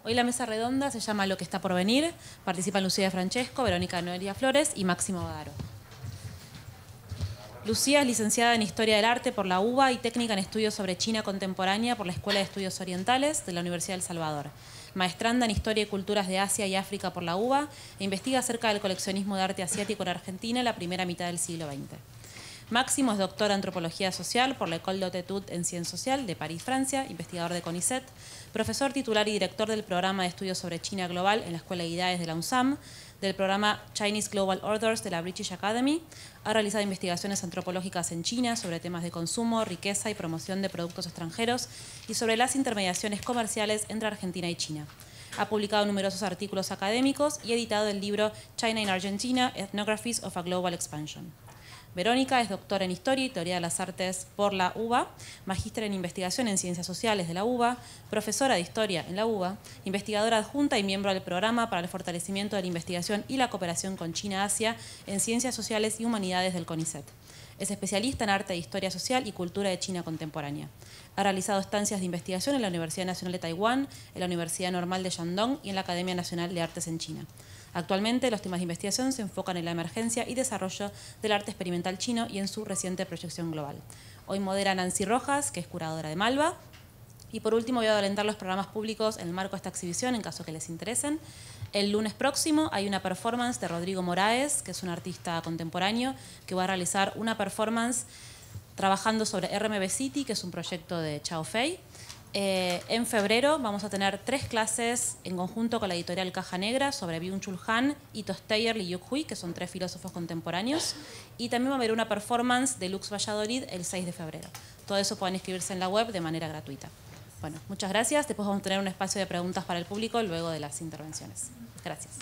Hoy la mesa redonda se llama Lo que está por venir. Participan Lucía de Francesco, Verónica Noelia Flores y Máximo Badaro. Lucía es licenciada en Historia del Arte por la UBA y técnica en Estudios sobre China Contemporánea por la Escuela de Estudios Orientales de la Universidad del Salvador. Maestranda en Historia y Culturas de Asia y África por la UBA e investiga acerca del coleccionismo de arte asiático en Argentina en la primera mitad del siglo XX. Máximo es doctor en Antropología Social por la École d'Haute Études en Ciencias Sociales de París, Francia, investigador de CONICET, profesor titular y director del programa de estudios sobre China Global en la Escuela de IDAES de la UNSAM, del programa Chinese Global Orders de la British Academy. Ha realizado investigaciones antropológicas en China sobre temas de consumo, riqueza y promoción de productos extranjeros y sobre las intermediaciones comerciales entre Argentina y China. Ha publicado numerosos artículos académicos y editado el libro China in Argentina, Ethnographies of a Global Expansion. Verónica es doctora en Historia y Teoría de las Artes por la UBA, magíster en Investigación en Ciencias Sociales de la UBA, profesora de Historia en la UBA, investigadora adjunta y miembro del Programa para el Fortalecimiento de la Investigación y la Cooperación con China-Asia en Ciencias Sociales y Humanidades del CONICET. Es especialista en Arte, Historia Social y Cultura de China Contemporánea. Ha realizado estancias de investigación en la Universidad Nacional de Taiwán, en la Universidad Normal de Shandong y en la Academia Nacional de Artes en China. Actualmente, los temas de investigación se enfocan en la emergencia y desarrollo del arte experimental chino y en su reciente proyección global. Hoy modera Nancy Rojas, que es curadora de Malva. Y por último, voy a adelantar los programas públicos en el marco de esta exhibición, en caso que les interesen. El lunes próximo hay una performance de Rodrigo Moraes, que es un artista contemporáneo, que va a realizar una performance trabajando sobre RMB City, que es un proyecto de Chao Fei. En febrero vamos a tener 3 clases en conjunto con la editorial Caja Negra sobre Byung-Chul Han, Ito Steyer y Liu Hui, que son 3 filósofos contemporáneos. Y también va a haber una performance de Lux Valladolid el 6 de febrero. Todo eso pueden inscribirse en la web de manera gratuita. Bueno, muchas gracias. Después vamos a tener un espacio de preguntas para el público luego de las intervenciones. Gracias.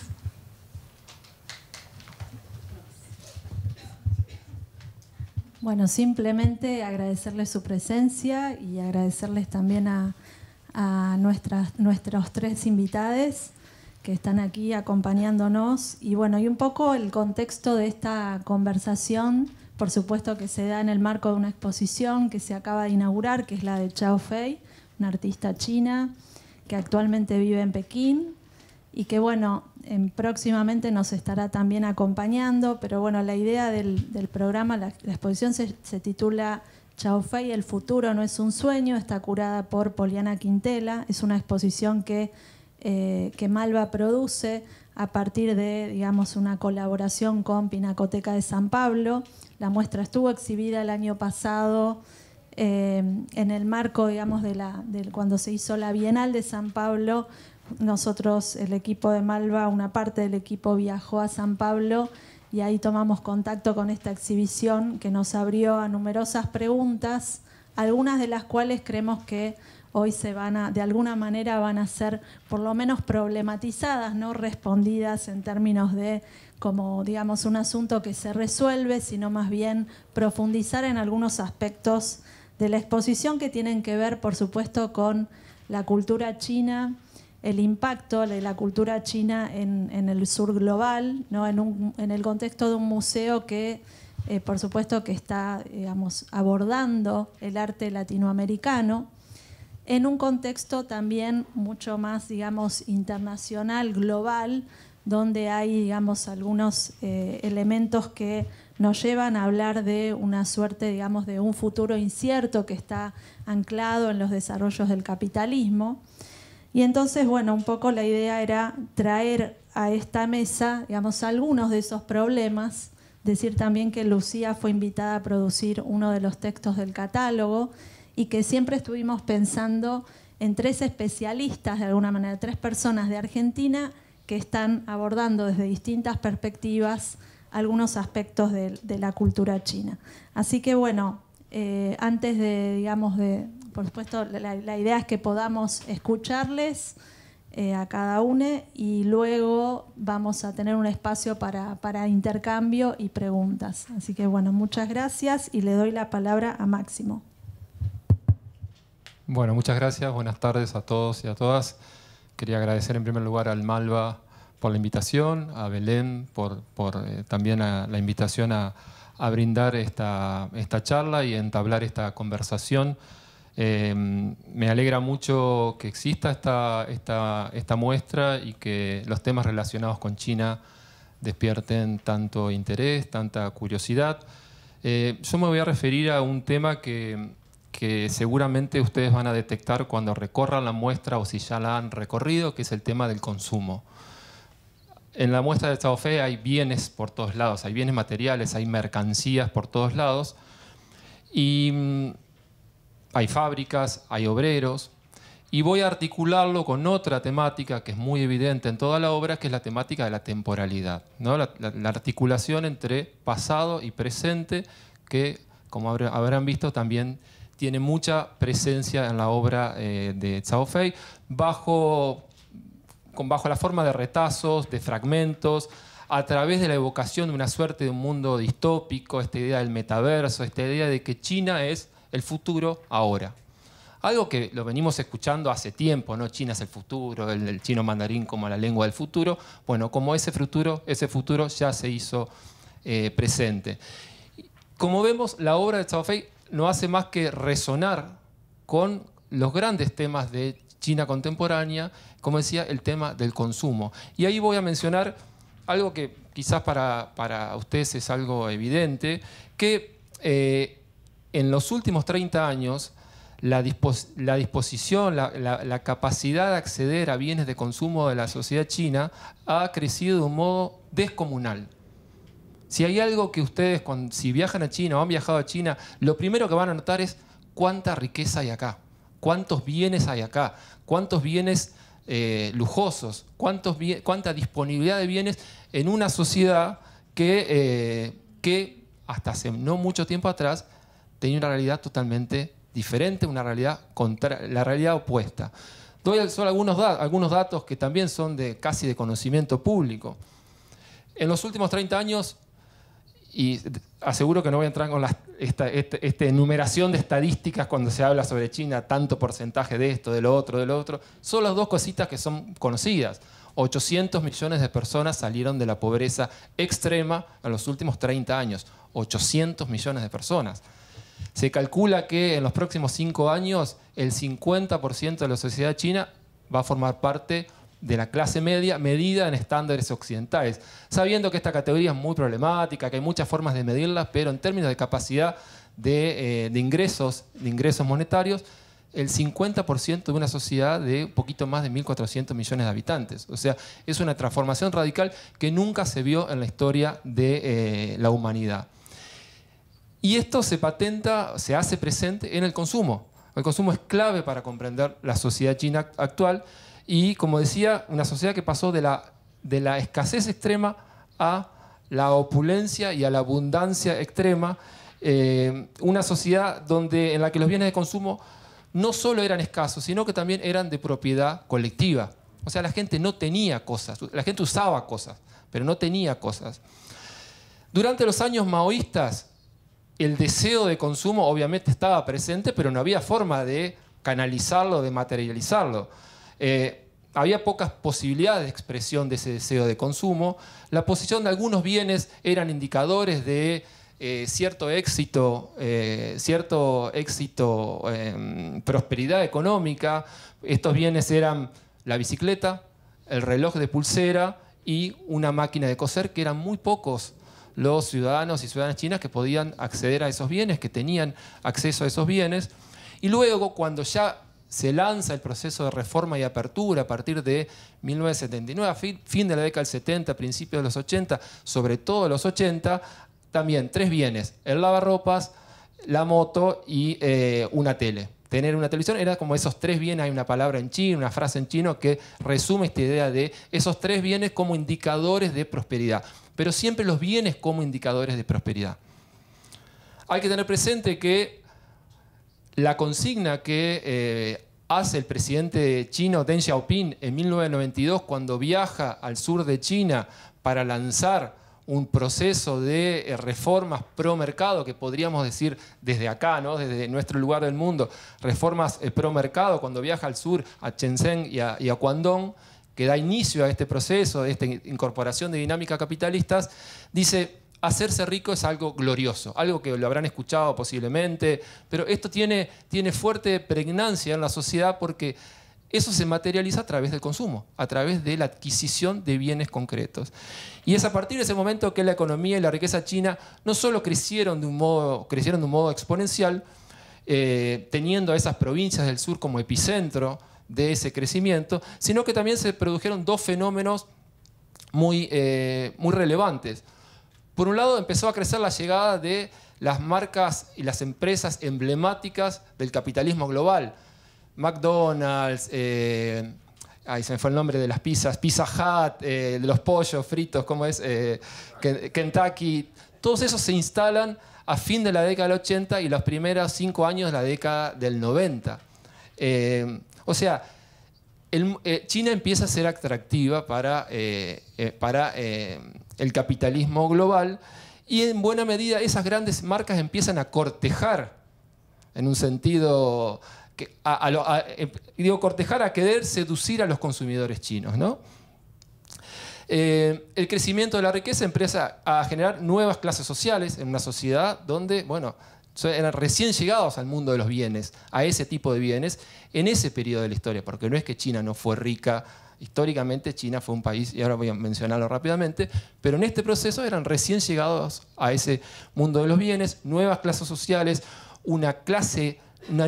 Bueno, simplemente agradecerles su presencia y agradecerles también a nuestros 3 invitados que están aquí acompañándonos. Y bueno, y un poco el contexto de esta conversación, por supuesto que se da en el marco de una exposición que se acaba de inaugurar, que es la de Chao Fei, una artista china que actualmente vive en Pekín y que bueno, próximamente nos estará también acompañando, pero bueno, la idea del programa, la exposición se titula Chao Fei, el futuro no es un sueño, está curada por Poliana Quintela, es una exposición que Malva produce a partir de, digamos, una colaboración con Pinacoteca de San Pablo. La muestra estuvo exhibida el año pasado en el marco, digamos, de cuando se hizo la Bienal de San Pablo. Nosotros, el equipo de Malva, una parte del equipo viajó a San Pablo y ahí tomamos contacto con esta exhibición que nos abrió a numerosas preguntas, algunas de las cuales creemos que hoy de alguna manera van a ser por lo menos problematizadas, no respondidas en términos de como, digamos, un asunto que se resuelve, sino más bien profundizar en algunos aspectos de la exposición que tienen que ver, por supuesto, con la cultura china, el impacto de la cultura china en el sur global, ¿no? En el contexto de un museo que, por supuesto, que está, digamos, abordando el arte latinoamericano, en un contexto también mucho más, digamos, internacional, global, donde hay, digamos, algunos elementos que nos llevan a hablar de una suerte, digamos, de un futuro incierto que está anclado en los desarrollos del capitalismo. Y entonces, bueno, un poco la idea era traer a esta mesa, digamos, algunos de esos problemas. Decir también que Lucía fue invitada a producir uno de los textos del catálogo y que siempre estuvimos pensando en 3 especialistas, de alguna manera, 3 personas de Argentina que están abordando desde distintas perspectivas algunos aspectos de la cultura china. Así que, bueno, antes de, digamos, por supuesto, la idea es que podamos escucharles a cada uno y luego vamos a tener un espacio para intercambio y preguntas. Así que, bueno, muchas gracias y le doy la palabra a Máximo. Bueno, muchas gracias. Buenas tardes a todos y a todas. Quería agradecer en primer lugar al Malva por la invitación, a Belén por también la invitación a brindar esta charla y entablar esta conversación Me alegra mucho que exista esta muestra y que los temas relacionados con China despierten tanto interés, tanta curiosidad. Yo me voy a referir a un tema que seguramente ustedes van a detectar cuando recorran la muestra o si ya la han recorrido, que es el tema del consumo. En la muestra de Zhao Fei hay bienes por todos lados, hay bienes materiales, hay mercancías por todos lados y hay fábricas, hay obreros, y voy a articularlo con otra temática que es muy evidente en toda la obra, que es la temática de la temporalidad, ¿no? La articulación entre pasado y presente, que, como habrán visto, también tiene mucha presencia en la obra de Zhao Fei, bajo la forma de retazos, de fragmentos, a través de la evocación de una suerte de un mundo distópico, esta idea del metaverso, esta idea de que China es el futuro ahora. Algo que lo venimos escuchando hace tiempo, ¿no? China es el futuro, el chino mandarín como la lengua del futuro. Bueno, como ese futuro ya se hizo presente. Como vemos, la obra de Zhao Fei no hace más que resonar con los grandes temas de China contemporánea, como decía, el tema del consumo. Y ahí voy a mencionar algo que quizás para ustedes es algo evidente, que en los últimos 30 años la disposición, la capacidad de acceder a bienes de consumo de la sociedad china ha crecido de un modo descomunal. Si hay algo que ustedes, si viajan a China o han viajado a China, lo primero que van a notar es cuánta riqueza hay acá, cuántos bienes hay acá, cuántos bienes lujosos, cuánta disponibilidad de bienes en una sociedad que hasta hace no mucho tiempo atrás tenía una realidad totalmente diferente, una realidad la realidad opuesta. Doy solo algunos datos que también son casi de conocimiento público. En los últimos 30 años, y aseguro que no voy a entrar con esta enumeración de estadísticas cuando se habla sobre China, tanto porcentaje de esto, de lo otro, son las dos cositas que son conocidas. 800 millones de personas salieron de la pobreza extrema en los últimos 30 años. 800 millones de personas. Se calcula que en los próximos 5 años el 50% de la sociedad china va a formar parte de la clase media medida en estándares occidentales, sabiendo que esta categoría es muy problemática, que hay muchas formas de medirla, pero en términos de capacidad de ingresos monetarios, el 50% de una sociedad de un poquito más de 1.400 millones de habitantes. O sea, es una transformación radical que nunca se vio en la historia de la humanidad. Y esto se hace presente en el consumo. El consumo es clave para comprender la sociedad china actual y, como decía, una sociedad que pasó de la escasez extrema a la opulencia y a la abundancia extrema. Una sociedad en la que los bienes de consumo no solo eran escasos, sino que también eran de propiedad colectiva. O sea, la gente no tenía cosas, la gente usaba cosas, pero no tenía cosas. Durante los años maoístas, el deseo de consumo obviamente estaba presente, pero no había forma de canalizarlo, de materializarlo. Había pocas posibilidades de expresión de ese deseo de consumo. La posición de algunos bienes eran indicadores de cierto éxito, prosperidad económica. Estos bienes eran la bicicleta, el reloj de pulsera y una máquina de coser, que eran muy pocos los ciudadanos y ciudadanas chinas que podían acceder a esos bienes, que tenían acceso a esos bienes. Y luego, cuando ya se lanza el proceso de reforma y apertura a partir de 1979, fin de la década del 70, principios de los 80, sobre todo los 80, también 3 bienes: el lavarropas, la moto y una tele. Tener una televisión era como esos 3 bienes. Hay una palabra en chino, una frase en chino que resume esta idea de esos 3 bienes como indicadores de prosperidad. Pero siempre los bienes como indicadores de prosperidad. Hay que tener presente que la consigna que hace el presidente chino Deng Xiaoping en 1992, cuando viaja al sur de China para lanzar un proceso de reformas pro mercado, que podríamos decir desde acá, ¿no? Desde nuestro lugar del mundo, reformas pro mercado, cuando viaja al sur, a Shenzhen y a Guangdong, que da inicio a este proceso de esta incorporación de dinámicas capitalistas, dice: hacerse rico es algo glorioso, algo que lo habrán escuchado posiblemente, pero esto tiene fuerte pregnancia en la sociedad porque eso se materializa a través del consumo, a través de la adquisición de bienes concretos. Y es a partir de ese momento que la economía y la riqueza china no solo crecieron de un modo exponencial, teniendo a esas provincias del sur como epicentro de ese crecimiento, sino que también se produjeron dos fenómenos muy relevantes. Por un lado, empezó a crecer la llegada de las marcas y las empresas emblemáticas del capitalismo global. McDonald's, ahí se me fue el nombre de las pizzas, Pizza Hut, de los pollos fritos, ¿cómo es? Kentucky. Todos esos se instalan a fin de la década del 80 y los primeros 5 años de la década del 90. O sea, China empieza a ser atractiva para el capitalismo global y en buena medida esas grandes marcas empiezan a cortejar, en un sentido, cortejar a querer seducir a los consumidores chinos, ¿no? El crecimiento de la riqueza empieza a generar nuevas clases sociales en una sociedad donde, bueno, eran recién llegados al mundo de los bienes, a ese tipo de bienes, en ese periodo de la historia, porque no es que China no fue rica. Históricamente China fue un país, y ahora voy a mencionarlo rápidamente, pero en este proceso eran recién llegados a ese mundo de los bienes, nuevas clases sociales, una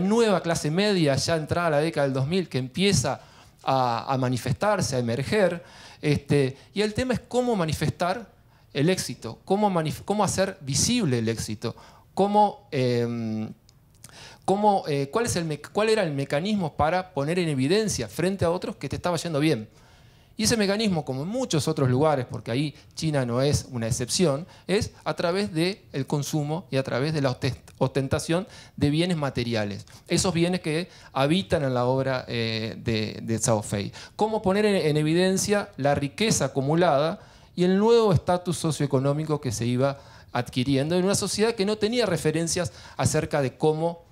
nueva clase media ya entrada la década del 2000 que empieza a manifestarse, a emerger. Y el tema es cómo manifestar el éxito, cómo hacer visible el éxito, cuál era el mecanismo para poner en evidencia frente a otros que te estaba yendo bien. Y ese mecanismo, como en muchos otros lugares, porque ahí China no es una excepción, es a través del consumo y a través de la ostentación de bienes materiales. Esos bienes que habitan en la obra de Zhao Fei. Cómo poner en evidencia la riqueza acumulada y el nuevo estatus socioeconómico que se iba adquiriendo en una sociedad que no tenía referencias acerca de cómo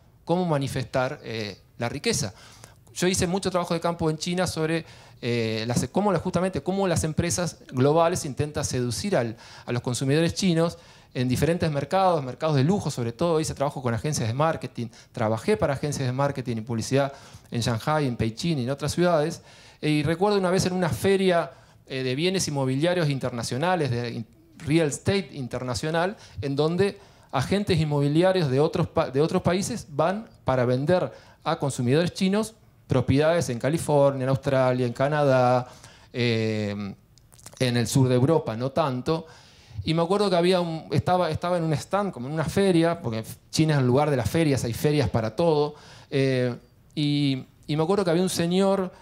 manifestar la riqueza. Yo hice mucho trabajo de campo en China sobre cómo las empresas globales intentan seducir a los consumidores chinos en diferentes mercados de lujo sobre todo. Hice trabajo con agencias de marketing, trabajé para agencias de marketing y publicidad en Shanghai, en Beijing y en otras ciudades. Y recuerdo una vez en una feria de bienes inmobiliarios internacionales, de real estate internacional, en donde agentes inmobiliarios de otros países van para vender a consumidores chinos propiedades en California, en Australia, en Canadá, en el sur de Europa, no tanto. Y me acuerdo que estaba en un stand, como en una feria, porque China es el lugar de las ferias, hay ferias para todo. Y me acuerdo que había un señor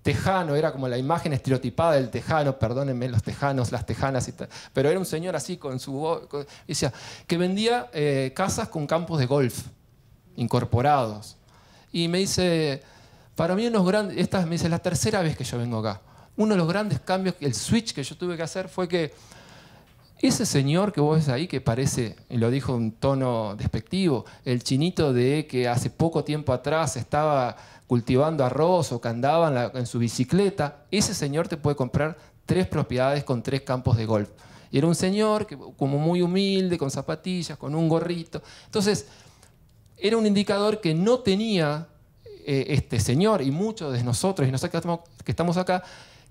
tejano, era como la imagen estereotipada del tejano, perdónenme los tejanos, las tejanas y tal, pero era un señor así con su voz, decía, que vendía casas con campos de golf incorporados. Y me dice, para mí me dice, la tercera vez que yo vengo acá, uno de los grandes cambios, el switch que yo tuve que hacer fue que ese señor que vos ves ahí, que parece, y lo dijo en un tono despectivo, el chinito de que hace poco tiempo atrás estaba cultivando arroz o que andaba en su bicicleta, ese señor te puede comprar 3 propiedades con 3 campos de golf. Y era un señor como muy humilde, con zapatillas, con un gorrito. Entonces, era un indicador que no tenía este señor y muchos de nosotros, y nosotros que estamos acá,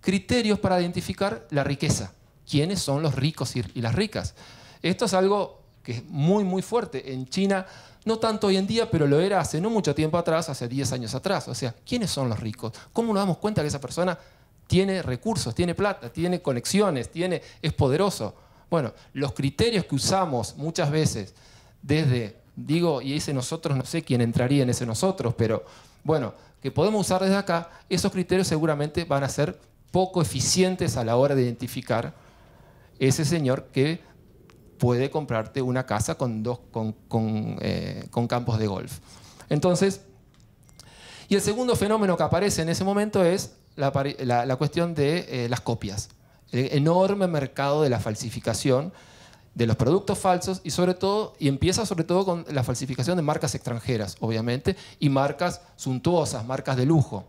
criterios para identificar la riqueza. ¿Quiénes son los ricos y las ricas? Esto es algo que es muy, muy fuerte. En China, no tanto hoy en día, pero lo era hace no mucho tiempo atrás, hace 10 años atrás. O sea, ¿quiénes son los ricos? ¿Cómo nos damos cuenta que esa persona tiene recursos, tiene plata, tiene conexiones, es poderoso? Bueno, los criterios que usamos muchas veces y ese nosotros, no sé quién entraría en ese nosotros, pero bueno, que podemos usar desde acá, esos criterios seguramente van a ser poco eficientes a la hora de identificar ese señor que puede comprarte una casa con campos de golf. Entonces, y el segundo fenómeno que aparece en ese momento es la cuestión de las copias. El enorme mercado de la falsificación de los productos falsos y empieza sobre todo con la falsificación de marcas extranjeras, obviamente, y marcas suntuosas, marcas de lujo.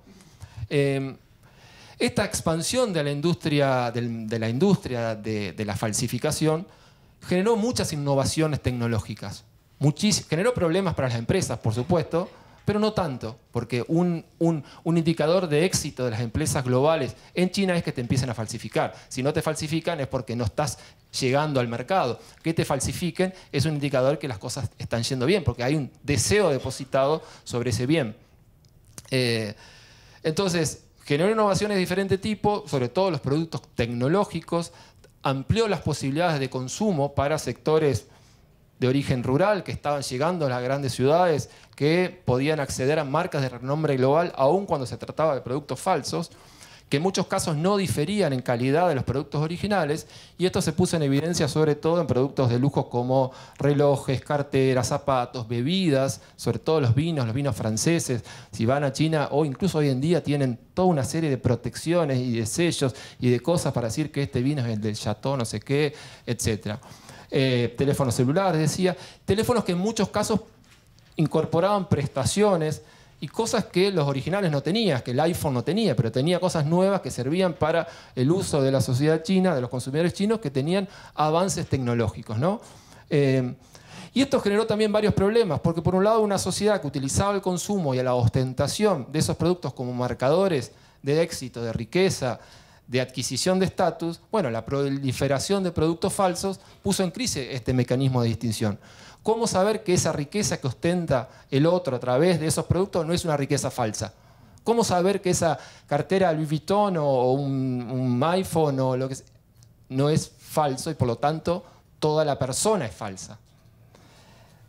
Esta expansión de la industria de la falsificación generó muchas innovaciones tecnológicas. Generó problemas para las empresas, por supuesto, pero no tanto, porque un indicador de éxito de las empresas globales en China es que te empiecen a falsificar. Si no te falsifican es porque no estás llegando al mercado. Que te falsifiquen es un indicador que las cosas están yendo bien, porque hay un deseo depositado sobre ese bien. Entonces, generó innovaciones de diferente tipo, sobre todo los productos tecnológicos, amplió las posibilidades de consumo para sectores de origen rural que estaban llegando a las grandes ciudades, que podían acceder a marcas de renombre global aun cuando se trataba de productos falsos, que en muchos casos no diferían en calidad de los productos originales, y esto se puso en evidencia sobre todo en productos de lujo como relojes, carteras, zapatos, bebidas, sobre todo los vinos franceses. Si van a China, o incluso hoy en día, tienen toda una serie de protecciones y de sellos y de cosas para decir que este vino es el del Chateau no sé qué, etc. Teléfonos celulares, decía, teléfonos que en muchos casos incorporaban prestaciones y cosas que los originales no tenían, que el iPhone no tenía, pero tenía cosas nuevas que servían para el uso de la sociedad china, de los consumidores chinos, que tenían avances tecnológicos, ¿no? Y esto generó también varios problemas, porque por un lado una sociedad que utilizaba el consumo y la ostentación de esos productos como marcadores de éxito, de riqueza, de adquisición de estatus, bueno, la proliferación de productos falsos puso en crisis este mecanismo de distinción. ¿Cómo saber que esa riqueza que ostenta el otro a través de esos productos no es una riqueza falsa? ¿Cómo saber que esa cartera Louis Vuitton o un iPhone o lo que sea, no es falso y por lo tanto toda la persona es falsa?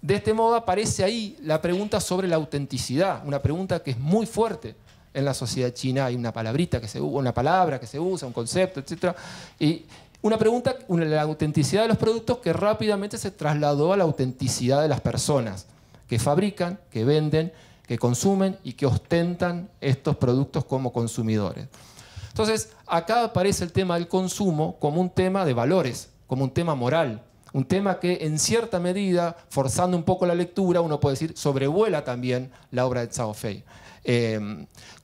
De este modo aparece ahí la pregunta sobre la autenticidad, una pregunta que es muy fuerte en la sociedad china. Hay una palabrita que se usa, una palabra que se usa, un concepto, etc. Y una pregunta, la autenticidad de los productos, que rápidamente se trasladó a la autenticidad de las personas que fabrican, que venden, que consumen y que ostentan estos productos como consumidores. Entonces, acá aparece el tema del consumo como un tema de valores, como un tema moral, un tema que en cierta medida, forzando un poco la lectura, uno puede decir, sobrevuela también la obra de Zhao Fei.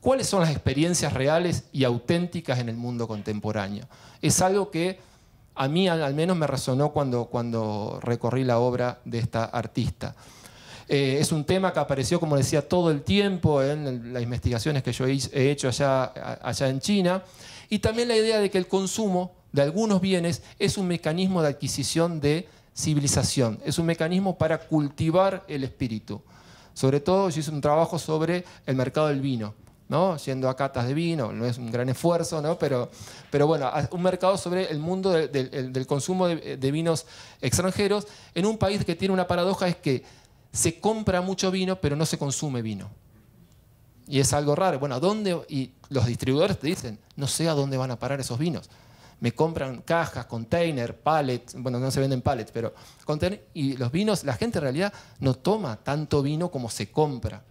¿Cuáles son las experiencias reales y auténticas en el mundo contemporáneo? Es algo que a mí al menos me resonó cuando recorrí la obra de esta artista. Es un tema que apareció, como decía, todo el tiempo en las investigaciones que yo he hecho allá en China, y también la idea de que el consumo de algunos bienes es un mecanismo de adquisición de civilización, es un mecanismo para cultivar el espíritu. Sobre todo yo hice un trabajo sobre el mercado del vino, ¿no? Yendo a catas de vino, no es un gran esfuerzo, ¿no? pero bueno, un mercado sobre el mundo del consumo de vinos extranjeros en un país que tiene una paradoja, es que se compra mucho vino pero no se consume vino. Y es algo raro. Bueno, y los distribuidores te dicen, no sé a dónde van a parar esos vinos. Me compran cajas, container, pallets, bueno, no se venden pallets, pero container, y los vinos, la gente en realidad no toma tanto vino como se compra.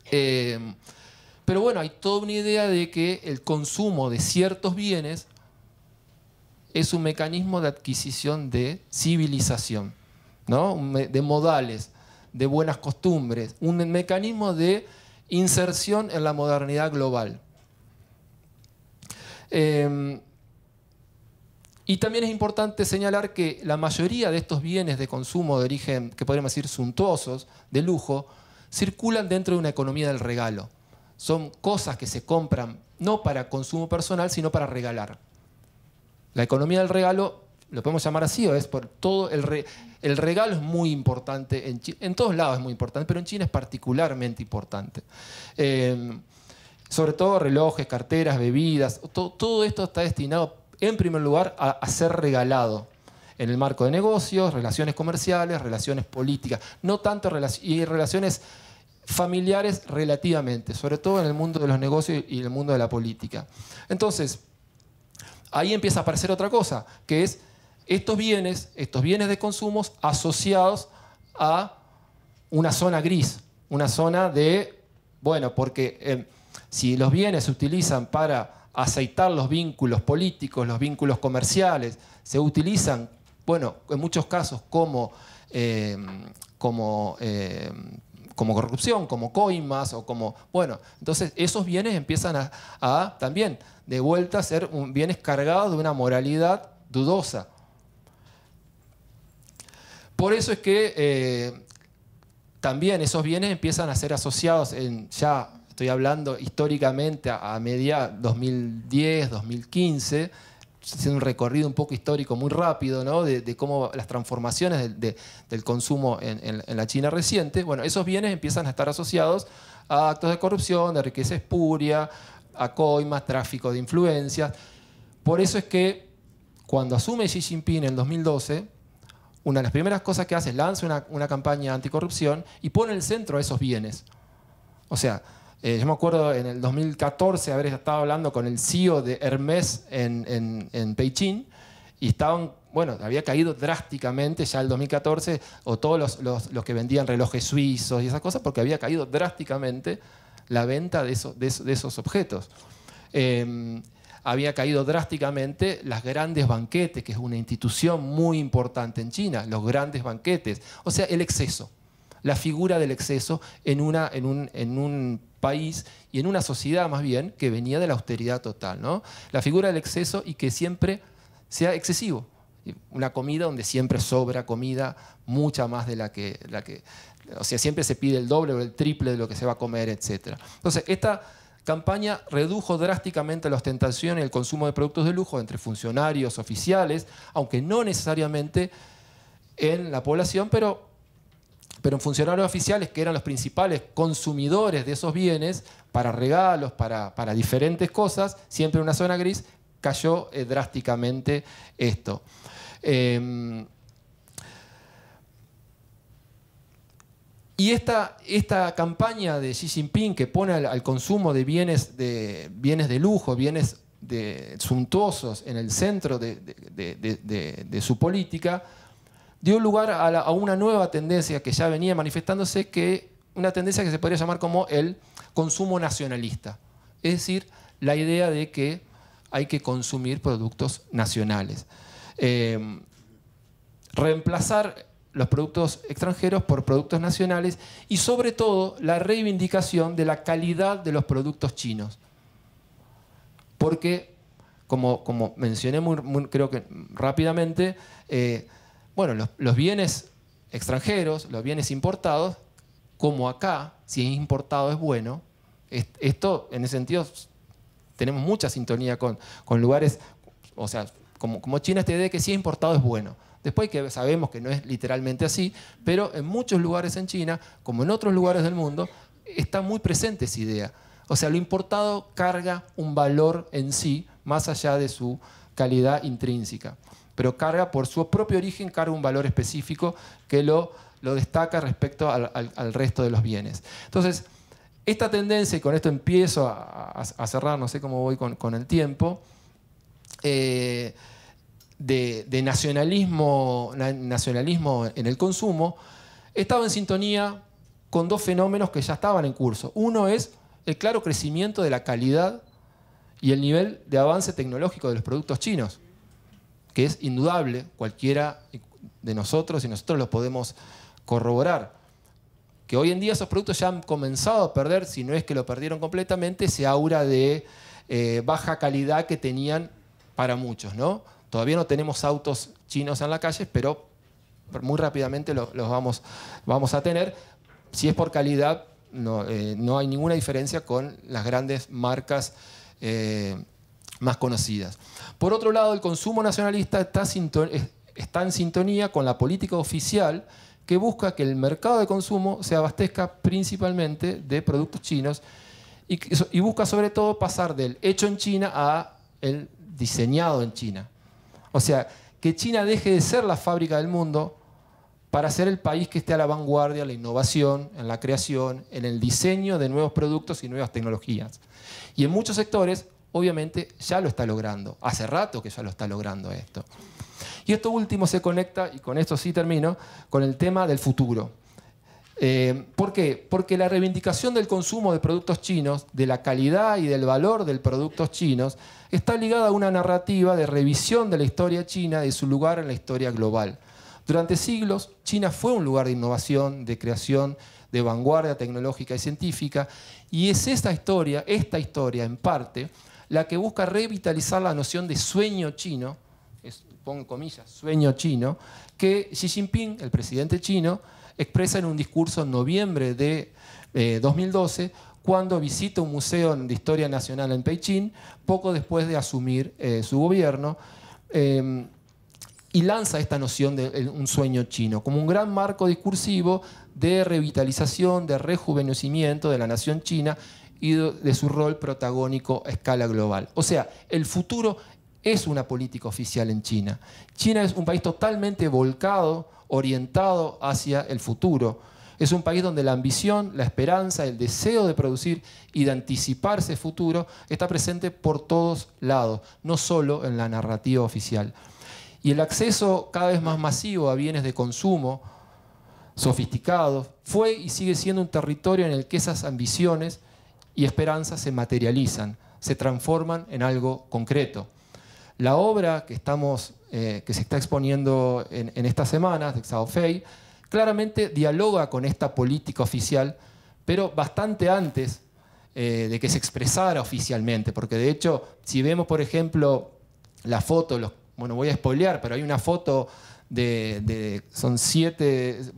Pero bueno, hay toda una idea de que el consumo de ciertos bienes es un mecanismo de adquisición de civilización, ¿no? De modales, de buenas costumbres, un mecanismo de inserción en la modernidad global. Y también es importante señalar que la mayoría de estos bienes de consumo de origen, que podríamos decir suntuosos, de lujo, circulan dentro de una economía del regalo. Son cosas que se compran no para consumo personal, sino para regalar. La economía del regalo, lo podemos llamar así, o es por todo el regalo es muy importante, en todos lados es muy importante, pero en China es particularmente importante. Sobre todo relojes, carteras, bebidas, todo esto está destinado en primer lugar a ser regalado en el marco de negocios, relaciones comerciales, relaciones políticas, no tanto y relaciones familiares relativamente, sobre todo en el mundo de los negocios y en el mundo de la política. Entonces, ahí empieza a aparecer otra cosa, que es estos bienes de consumo asociados a una zona gris, una zona de, bueno, porque si los bienes se utilizan para aceitar los vínculos políticos, los vínculos comerciales, se utilizan, bueno, en muchos casos como corrupción, como coimas, o como, bueno, entonces esos bienes empiezan a también de vuelta a ser bienes cargados de una moralidad dudosa. Por eso es que también esos bienes empiezan a ser asociados ya estoy hablando históricamente a media 2010, 2015, haciendo un recorrido un poco histórico muy rápido, ¿no? de cómo las transformaciones del consumo en la China reciente. Bueno, esos bienes empiezan a estar asociados a actos de corrupción, de riqueza espuria, a coimas, tráfico de influencias. Por eso es que cuando asume Xi Jinping en 2012, una de las primeras cosas que hace es lanza una campaña anticorrupción y pone en el centro a esos bienes. O sea, yo me acuerdo en el 2014 haber estado hablando con el CEO de Hermès en Beijing y había caído drásticamente ya el 2014, o todos los que vendían relojes suizos y esas cosas, porque había caído drásticamente la venta de esos objetos. Había caído drásticamente las grandes banquetes, que es una institución muy importante en China, los grandes banquetes. O sea, el exceso, la figura del exceso en un país y en una sociedad más bien que venía de la austeridad total, ¿no? La figura del exceso y que siempre sea excesivo. Una comida donde siempre sobra comida, mucha más de la que... O sea, siempre se pide el doble o el triple de lo que se va a comer, etc. Entonces, esta campaña redujo drásticamente la ostentación y el consumo de productos de lujo entre funcionarios oficiales, aunque no necesariamente en la población, pero en funcionarios oficiales, que eran los principales consumidores de esos bienes, para regalos, para diferentes cosas, siempre en una zona gris, cayó drásticamente esto. Y esta campaña de Xi Jinping que pone al consumo de bienes de lujo, bienes suntuosos en el centro de su política, dio lugar a una nueva tendencia que ya venía manifestándose, una tendencia que se podría llamar como el consumo nacionalista. Es decir, la idea de que hay que consumir productos nacionales. Reemplazar los productos extranjeros por productos nacionales y sobre todo la reivindicación de la calidad de los productos chinos. Porque, como mencioné creo que rápidamente, los bienes extranjeros, los bienes importados, como acá, si es importado es bueno, esto en ese sentido tenemos mucha sintonía con lugares, o sea, como China, esta idea de que si es importado es bueno. Después que sabemos que no es literalmente así, pero en muchos lugares en China, como en otros lugares del mundo, está muy presente esa idea. O sea, lo importado carga un valor en sí, más allá de su calidad intrínseca. Pero carga, por su propio origen, carga un valor específico que lo destaca respecto al resto de los bienes. Entonces, esta tendencia, y con esto empiezo a cerrar, no sé cómo voy con el tiempo, de nacionalismo en el consumo, estaba en sintonía con dos fenómenos que ya estaban en curso. Uno es el claro crecimiento de la calidad y el nivel de avance tecnológico de los productos chinos, que es indudable, cualquiera de nosotros, y nosotros lo podemos corroborar, que hoy en día esos productos ya han comenzado a perder, si no es que lo perdieron completamente, ese aura de baja calidad que tenían para muchos, ¿no? Todavía no tenemos autos chinos en la calle, pero muy rápidamente los vamos a tener. Si es por calidad, no hay ninguna diferencia con las grandes marcas más conocidas. Por otro lado, el consumo nacionalista está en sintonía con la política oficial que busca que el mercado de consumo se abastezca principalmente de productos chinos y busca sobre todo pasar del hecho en China a el diseñado en China. O sea, que China deje de ser la fábrica del mundo para ser el país que esté a la vanguardia en la innovación, en la creación, en el diseño de nuevos productos y nuevas tecnologías. Y en muchos sectores, obviamente, ya lo está logrando. Hace rato que ya lo está logrando esto. Y esto último se conecta, y con esto sí termino, con el tema del futuro. ¿Por qué? Porque la reivindicación del consumo de productos chinos, de la calidad y del valor de productos chinos, está ligada a una narrativa de revisión de la historia china y de su lugar en la historia global. Durante siglos, China fue un lugar de innovación, de creación, de vanguardia tecnológica y científica, y es esta historia en parte, la que busca revitalizar la noción de sueño chino, pongo comillas, sueño chino, que Xi Jinping, el presidente chino, expresa en un discurso en noviembre de 2012, cuando visita un museo de historia nacional en Pekín, poco después de asumir su gobierno, y lanza esta noción de un sueño chino como un gran marco discursivo de revitalización, de rejuvenecimiento de la nación china y de su rol protagónico a escala global. O sea, el futuro es una política oficial en China. China es un país totalmente volcado, orientado hacia el futuro. Es un país donde la ambición, la esperanza, el deseo de producir y de anticiparse el futuro está presente por todos lados, no solo en la narrativa oficial. Y el acceso cada vez más masivo a bienes de consumo sofisticados fue y sigue siendo un territorio en el que esas ambiciones y esperanzas se materializan, se transforman en algo concreto. La obra que se está exponiendo en estas semanas de Zhao Fei claramente dialoga con esta política oficial, pero bastante antes de que se expresara oficialmente, porque de hecho, si vemos, por ejemplo, la foto, bueno, voy a spoilear, pero hay una foto son 7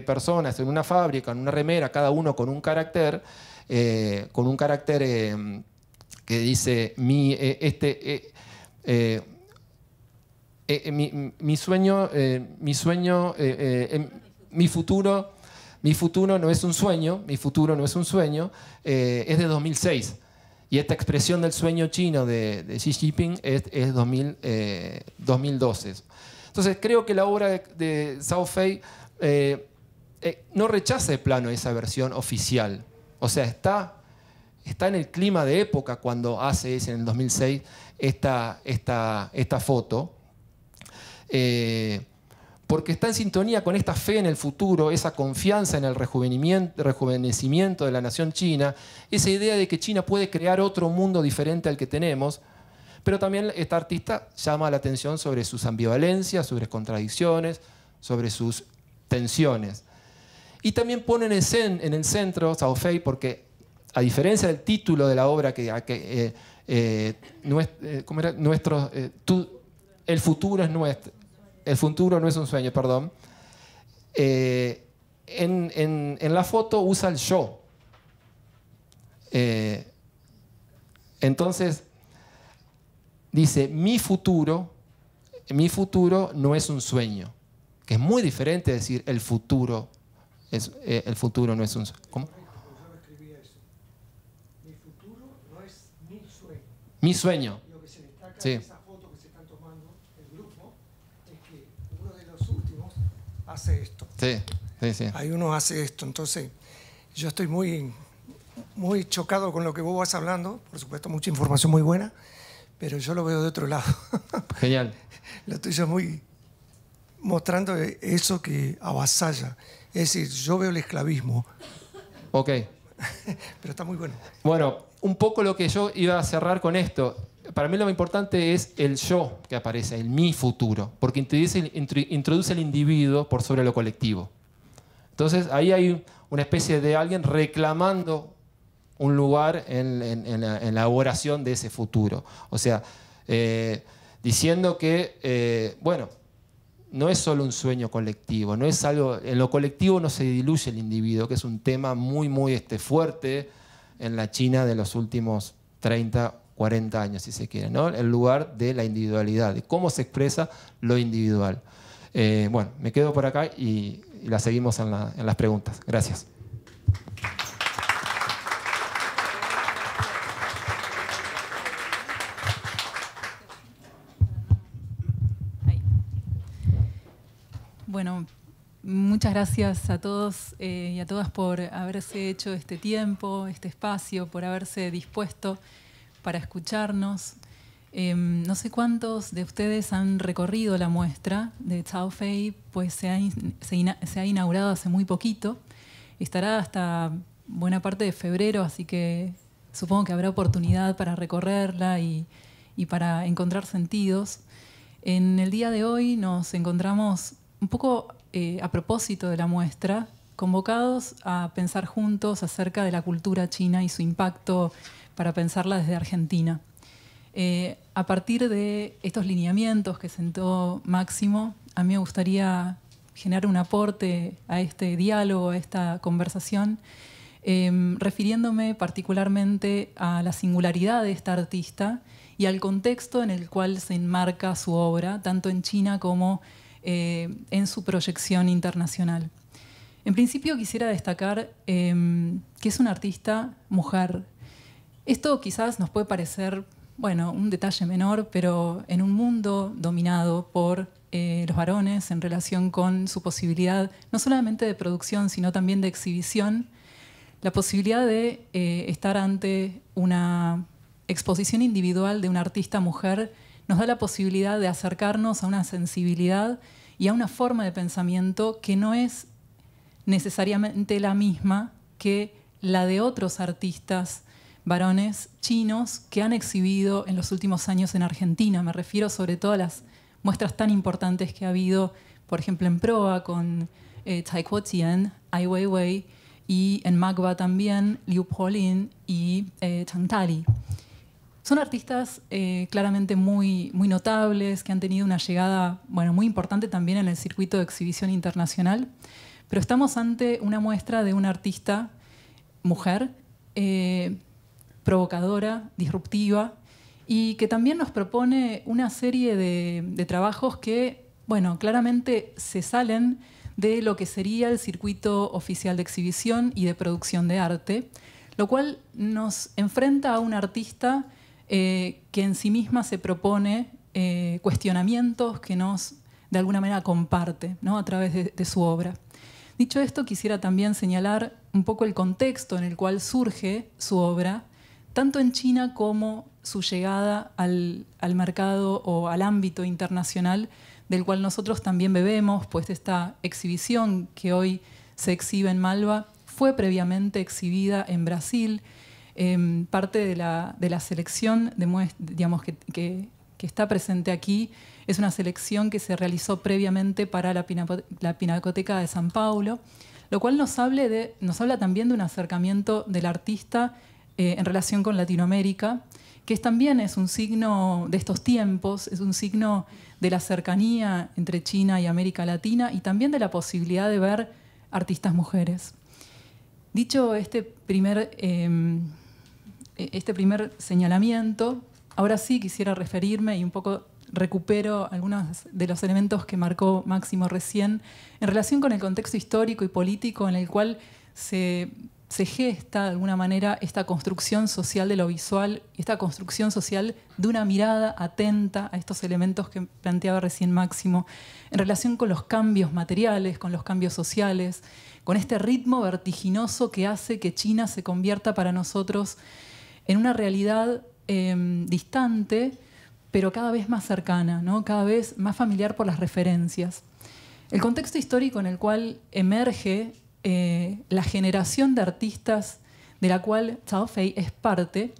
personas en una fábrica, en una remera, cada uno con un carácter que dice mi futuro no es un sueño, es de 2006. Y esta expresión del sueño chino de Xi Jinping es 2012. Entonces creo que la obra de Zhao Fei no rechaza de plano esa versión oficial. O sea, está en el clima de época cuando hace en el 2006 esta foto, porque está en sintonía con esta fe en el futuro, esa confianza en el rejuvenecimiento de la nación china, esa idea de que China puede crear otro mundo diferente al que tenemos, pero también esta artista llama la atención sobre sus ambivalencias, sobre sus contradicciones, sobre sus tensiones. Y también pone en el centro Zhao Fei, porque a diferencia del título de la obra, el futuro es nuestro, el futuro no es un sueño, perdón, en la foto usa el yo. Entonces dice, mi futuro no es un sueño, que es muy diferente de decir el futuro no es un sueño. ¿Cómo? Mi sueño. Lo que se destaca Sí. de esa foto que se están tomando el grupo es que uno de los últimos hace esto. Sí. Hay uno hace esto. Entonces, yo estoy muy chocado con lo que vos vas hablando. Por supuesto, mucha información muy buena, pero yo lo veo de otro lado. Genial. Lo tuyo es muy mostrando eso que avasalla. Es decir, yo veo el esclavismo. Ok. Pero está muy bueno. Bueno, un poco lo que yo iba a cerrar con esto. Para mí lo importante es el yo que aparece, el mi futuro, porque introduce el individuo por sobre lo colectivo. Entonces ahí hay una especie de alguien reclamando un lugar en la elaboración de ese futuro. O sea, diciendo que, bueno, no es solo un sueño colectivo, no es algo, en lo colectivo no se diluye el individuo, que es un tema muy fuerte en la China de los últimos 30, 40 años, si se quiere, ¿no? El lugar de la individualidad, de cómo se expresa lo individual. Bueno, me quedo por acá y la seguimos en las preguntas. Gracias. Bueno, muchas gracias a todos y a todas por haberse hecho este tiempo, este espacio, por haberse dispuesto para escucharnos. No sé cuántos de ustedes han recorrido la muestra de Zhao Fei, pues se ha inaugurado hace muy poquito. Estará hasta buena parte de febrero, así que supongo que habrá oportunidad para recorrerla y para encontrar sentidos. En el día de hoy nos encontramos un poco a propósito de la muestra, convocados a pensar juntos acerca de la cultura china y su impacto para pensarla desde Argentina. A partir de estos lineamientos que sentó Máximo, a mí me gustaría generar un aporte a este diálogo, a esta conversación, refiriéndome particularmente a la singularidad de esta artista y al contexto en el cual se enmarca su obra, tanto en China como en su proyección internacional. En principio quisiera destacar que es una artista mujer. Esto quizás nos puede parecer, bueno, un detalle menor, pero en un mundo dominado por los varones en relación con su posibilidad, no solamente de producción, sino también de exhibición, la posibilidad de estar ante una exposición individual de una artista mujer nos da la posibilidad de acercarnos a una sensibilidad y a una forma de pensamiento que no es necesariamente la misma que la de otros artistas varones chinos que han exhibido en los últimos años en Argentina. Me refiero sobre todo a las muestras tan importantes que ha habido, por ejemplo, en Proa con Tsai Kuo-chien, Ai Weiwei, y en Magba también Liu Polin y Chang Tali. Son artistas claramente muy notables, que han tenido una llegada muy importante también en el circuito de exhibición internacional, pero estamos ante una muestra de una artista mujer, provocadora, disruptiva, y que también nos propone una serie de trabajos que, claramente se salen de lo que sería el circuito oficial de exhibición y de producción de arte, lo cual nos enfrenta a una artista que en sí misma se propone cuestionamientos que nos, de alguna manera, comparte, ¿no?, a través de su obra. Dicho esto, quisiera también señalar un poco el contexto en el cual surge su obra, tanto en China como su llegada al mercado o al ámbito internacional, del cual nosotros también bebemos, pues esta exhibición que hoy se exhibe en Malva fue previamente exhibida en Brasil. Parte de la selección que está presente aquí es una selección que se realizó previamente para la Pinacoteca de San Paulo, lo cual nos habla también de un acercamiento del artista en relación con Latinoamérica, que también es un signo de estos tiempos, es un signo de la cercanía entre China y América Latina y también de la posibilidad de ver artistas mujeres. Dicho este primer señalamiento, ahora sí quisiera referirme y un poco recupero algunos de los elementos que marcó Máximo recién en relación con el contexto histórico y político en el cual se gesta de alguna manera esta construcción social de lo visual y esta construcción social de una mirada atenta a estos elementos que planteaba recién Máximo en relación con los cambios materiales, con los cambios sociales, con este ritmo vertiginoso que hace que China se convierta para nosotros en una realidad distante, pero cada vez más cercana, ¿no?, cada vez más familiar por las referencias. El contexto histórico en el cual emerge la generación de artistas de la cual Zhao Fei es parte,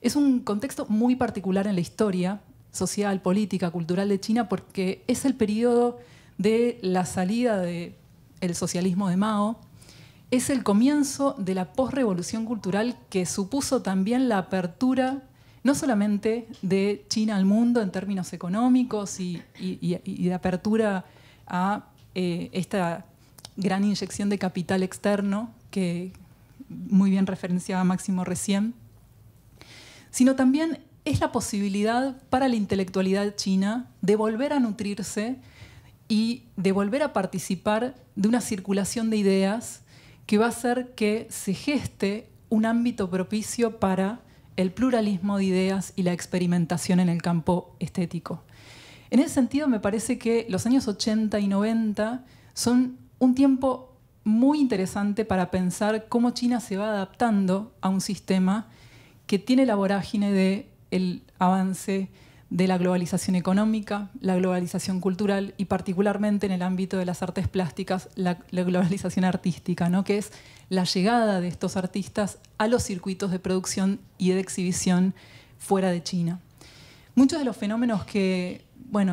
es un contexto muy particular en la historia social, política, cultural de China, porque es el periodo de la salida del socialismo de Mao, es el comienzo de la posrevolución cultural que supuso también la apertura no solamente de China al mundo en términos económicos y de apertura a esta gran inyección de capital externo que muy bien referenciaba Máximo recién, sino también es la posibilidad para la intelectualidad china de volver a nutrirse y de volver a participar de una circulación de ideas que va a hacer que se geste un ámbito propicio para el pluralismo de ideas y la experimentación en el campo estético. En ese sentido, me parece que los años 80 y 90 son un tiempo muy interesante para pensar cómo China se va adaptando a un sistema que tiene la vorágine del avance de la globalización económica, la globalización cultural y particularmente en el ámbito de las artes plásticas, la globalización artística, ¿no?, que es la llegada de estos artistas a los circuitos de producción y de exhibición fuera de China. Muchos de los fenómenos que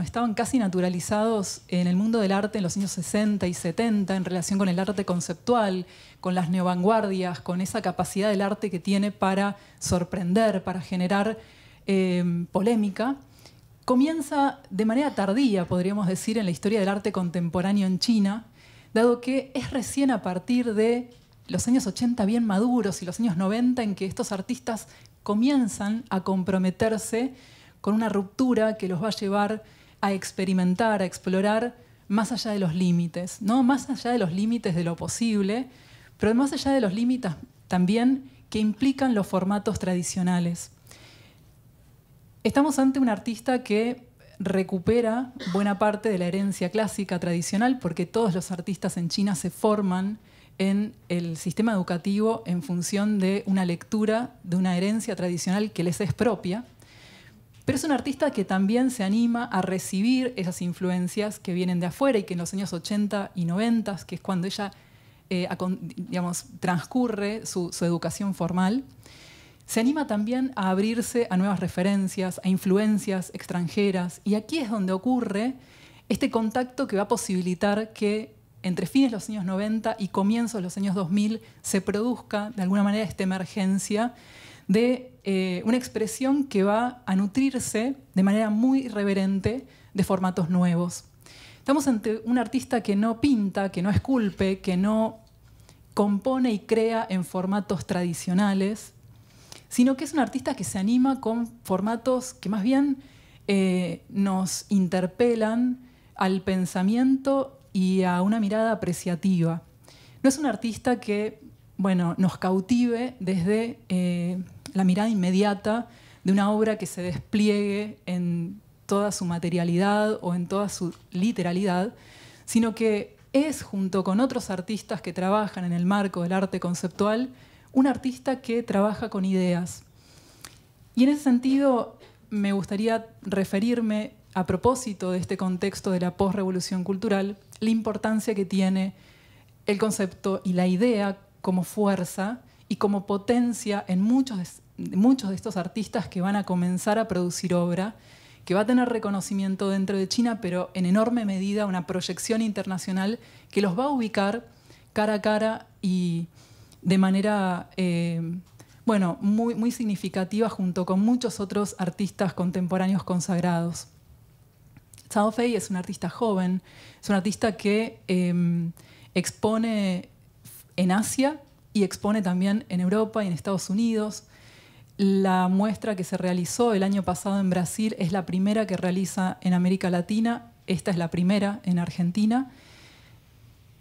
estaban casi naturalizados en el mundo del arte en los años 60 y 70 en relación con el arte conceptual, con las neovanguardias, con esa capacidad del arte que tiene para sorprender, para generar polémica, comienza de manera tardía, podríamos decir, en la historia del arte contemporáneo en China, dado que es recién a partir de los años 80 bien maduros y los años 90 en que estos artistas comienzan a comprometerse con una ruptura que los va a llevar a experimentar, a explorar más allá de los límites, ¿no? Más allá de los límites de lo posible, pero más allá de los límites también que implican los formatos tradicionales. Estamos ante un artista que recupera buena parte de la herencia clásica tradicional, porque todos los artistas en China se forman en el sistema educativo en función de una lectura de una herencia tradicional que les es propia. Pero es un artista que también se anima a recibir esas influencias que vienen de afuera y que en los años 80 y 90, que es cuando ella transcurre su educación formal, se anima también a abrirse a nuevas referencias, a influencias extranjeras. Y aquí es donde ocurre este contacto que va a posibilitar que entre fines de los años 90 y comienzos de los años 2000 se produzca de alguna manera esta emergencia de una expresión que va a nutrirse de manera muy irreverente de formatos nuevos. Estamos ante un artista que no pinta, que no esculpe, que no compone y crea en formatos tradicionales, sino que es un artista que se anima con formatos que más bien nos interpelan al pensamiento y a una mirada apreciativa. No es un artista que, bueno, nos cautive desde la mirada inmediata de una obra que se despliegue en toda su materialidad o en toda su literalidad, sino que es, junto con otros artistas que trabajan en el marco del arte conceptual, un artista que trabaja con ideas. Y en ese sentido me gustaría referirme, a propósito de este contexto de la posrevolución cultural, la importancia que tiene el concepto y la idea como fuerza y como potencia en muchos de estos artistas que van a comenzar a producir obra, que va a tener reconocimiento dentro de China, pero en enorme medida una proyección internacional que los va a ubicar cara a cara y de manera muy, muy significativa junto con muchos otros artistas contemporáneos consagrados. Cao Fei es un artista joven, es un artista que expone en Asia y expone también en Europa y en Estados Unidos. La muestra que se realizó el año pasado en Brasil es la primera que realiza en América Latina, esta es la primera en Argentina.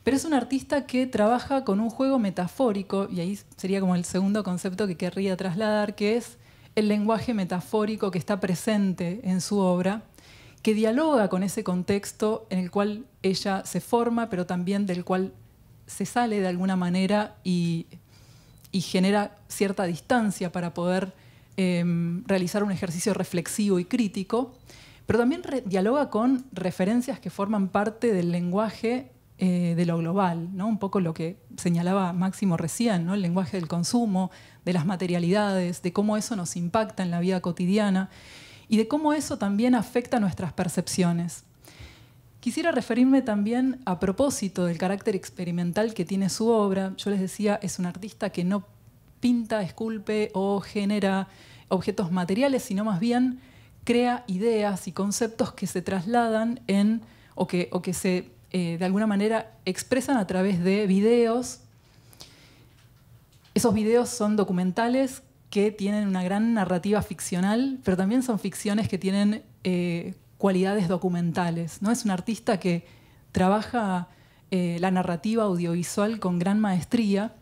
Pero es un artista que trabaja con un juego metafórico, y ahí sería como el segundo concepto que querría trasladar, que es el lenguaje metafórico que está presente en su obra, que dialoga con ese contexto en el cual ella se forma, pero también del cual se sale de alguna manera y genera cierta distancia para poder realizar un ejercicio reflexivo y crítico, pero también dialoga con referencias que forman parte del lenguaje de lo global, ¿no? Un poco lo que señalaba Máximo recién, ¿no? El lenguaje del consumo, de las materialidades, de cómo eso nos impacta en la vida cotidiana y de cómo eso también afecta nuestras percepciones. Quisiera referirme también a propósito del carácter experimental que tiene su obra. Yo les decía, es un artista que no pinta, esculpe o genera objetos materiales, sino más bien crea ideas y conceptos que se trasladan o que se de alguna manera expresan a través de videos. Esos videos son documentales que tienen una gran narrativa ficcional, pero también son ficciones que tienen cualidades documentales, ¿no? Es un artista que trabaja la narrativa audiovisual con gran maestría,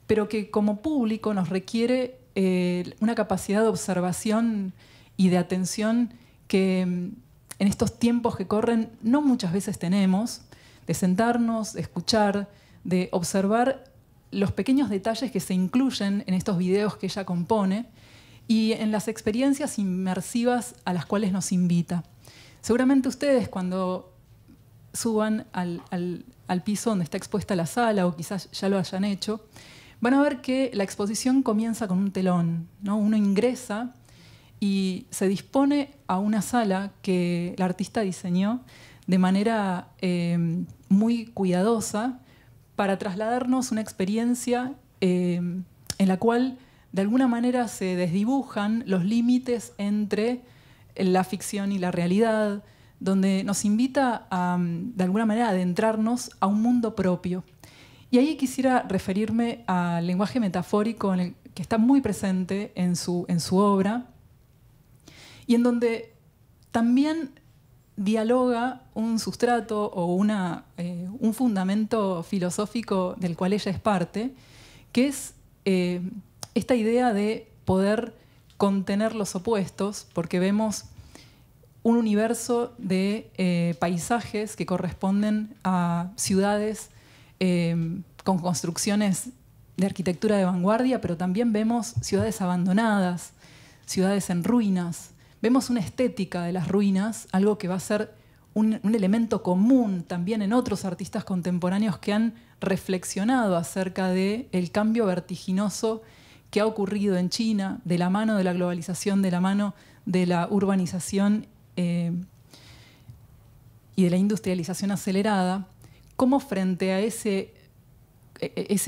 pero que como público nos requiere una capacidad de observación y de atención que en estos tiempos que corren no muchas veces tenemos, de sentarnos, de escuchar, de observar los pequeños detalles que se incluyen en estos videos que ella compone y en las experiencias inmersivas a las cuales nos invita. Seguramente ustedes cuando suban al piso donde está expuesta la sala, o quizás ya lo hayan hecho, van a ver que la exposición comienza con un telón, ¿no? Uno ingresa y se dispone a una sala que la artista diseñó de manera muy cuidadosa para trasladarnos una experiencia en la cual de alguna manera se desdibujan los límites entre la ficción y la realidad, donde nos invita a, de alguna manera, a adentrarnos a un mundo propio. Y ahí quisiera referirme al lenguaje metafórico que está muy presente en su obra y en donde también dialoga un sustrato o un fundamento filosófico del cual ella es parte, que es esta idea de poder contener los opuestos, porque vemos un universo de paisajes que corresponden a ciudades con construcciones de arquitectura de vanguardia, pero también vemos ciudades abandonadas, ciudades en ruinas. Vemos una estética de las ruinas, algo que va a ser un elemento común también en otros artistas contemporáneos que han reflexionado acerca del cambio vertiginoso que ha ocurrido en China, de la mano de la globalización, de la mano de la urbanización y de la industrialización acelerada, cómo frente a ese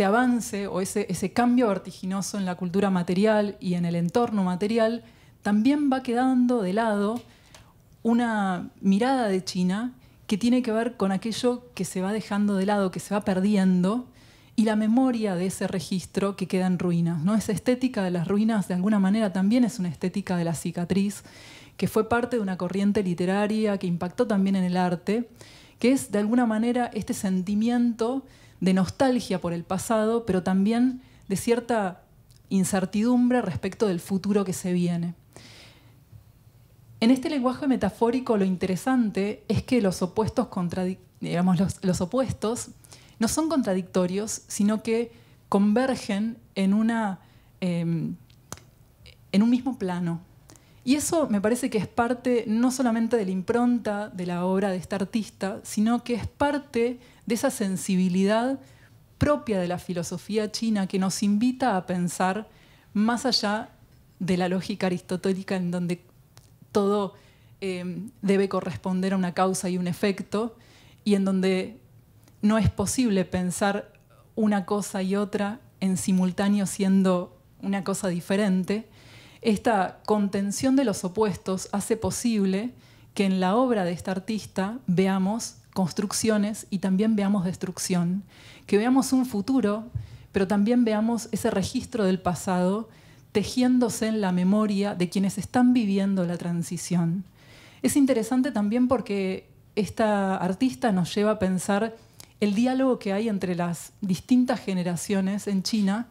avance o ese cambio vertiginoso en la cultura material y en el entorno material, también va quedando de lado una mirada de China que tiene que ver con aquello que se va dejando de lado, que se va perdiendo, y la memoria de ese registro que queda en ruinas, ¿no? Esa estética de las ruinas, de alguna manera, también es una estética de la cicatriz, que fue parte de una corriente literaria que impactó también en el arte, que es, de alguna manera, este sentimiento de nostalgia por el pasado, pero también de cierta incertidumbre respecto del futuro que se viene. En este lenguaje metafórico lo interesante es que los opuestos, los opuestos no son contradictorios, sino que convergen en un mismo plano. Y eso me parece que es parte no solamente de la impronta de la obra de esta artista, sino que es parte de esa sensibilidad propia de la filosofía china que nos invita a pensar más allá de la lógica aristotélica en donde todo debe corresponder a una causa y un efecto, y en donde no es posible pensar una cosa y otra en simultáneo siendo una cosa diferente. Esta contención de los opuestos hace posible que en la obra de esta artista veamos construcciones y también veamos destrucción, que veamos un futuro, pero también veamos ese registro del pasado tejiéndose en la memoria de quienes están viviendo la transición. Es interesante también porque esta artista nos lleva a pensar el diálogo que hay entre las distintas generaciones en China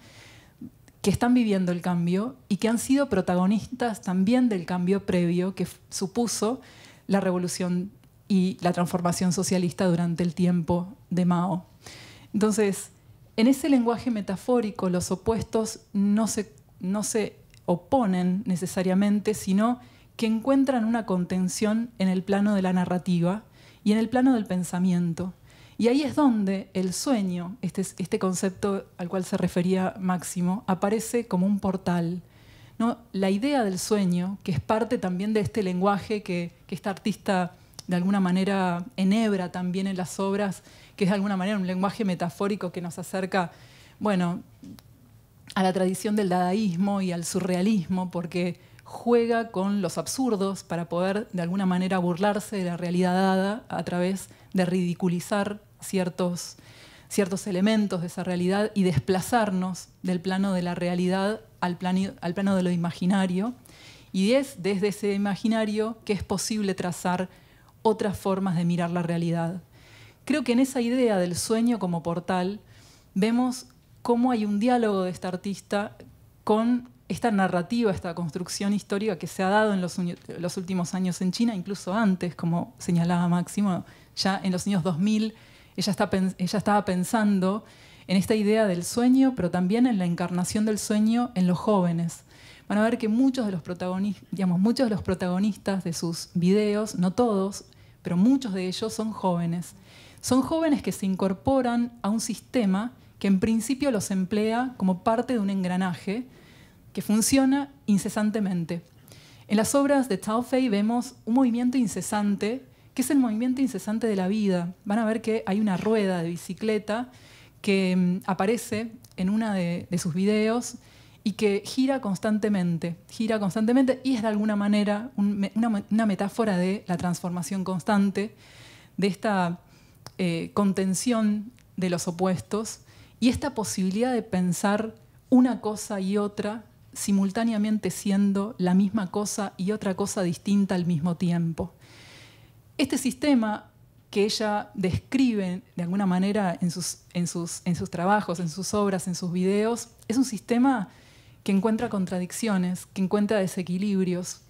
que están viviendo el cambio y que han sido protagonistas también del cambio previo que supuso la revolución y la transformación socialista durante el tiempo de Mao. Entonces, en ese lenguaje metafórico, los opuestos no se oponen necesariamente, sino que encuentran una contención en el plano de la narrativa y en el plano del pensamiento. Y ahí es donde el sueño, este concepto al cual se refería Máximo, aparece como un portal, ¿no? La idea del sueño, que es parte también de este lenguaje que esta artista de alguna manera enhebra también en las obras, que es de alguna manera un lenguaje metafórico que nos acerca, bueno, a la tradición del dadaísmo y al surrealismo, porque juega con los absurdos para poder de alguna manera burlarse de la realidad dada a través de ridiculizar ciertos elementos de esa realidad y desplazarnos del plano de la realidad al plano de lo imaginario. Y es desde ese imaginario que es posible trazar otras formas de mirar la realidad. Creo que en esa idea del sueño como portal vemos cómo hay un diálogo de esta artista con esta narrativa, esta construcción histórica que se ha dado en los últimos años en China, incluso antes, como señalaba Máximo, ya en los años 2000 ella estaba pensando en esta idea del sueño, pero también en la encarnación del sueño en los jóvenes. Van a ver que muchos de los protagonistas de sus videos, no todos, pero muchos de ellos son jóvenes. Son jóvenes que se incorporan a un sistema que en principio los emplea como parte de un engranaje que funciona incesantemente. En las obras de Tao Fei vemos un movimiento incesante, que es el movimiento incesante de la vida. Van a ver que hay una rueda de bicicleta que aparece en uno de sus videos y que gira constantemente y es de alguna manera una metáfora de la transformación constante, de esta contención de los opuestos y esta posibilidad de pensar una cosa y otra simultáneamente siendo la misma cosa y otra cosa distinta al mismo tiempo. Este sistema que ella describe de alguna manera en sus trabajos, en sus obras, en sus videos, es un sistema que encuentra contradicciones, que encuentra desequilibrios.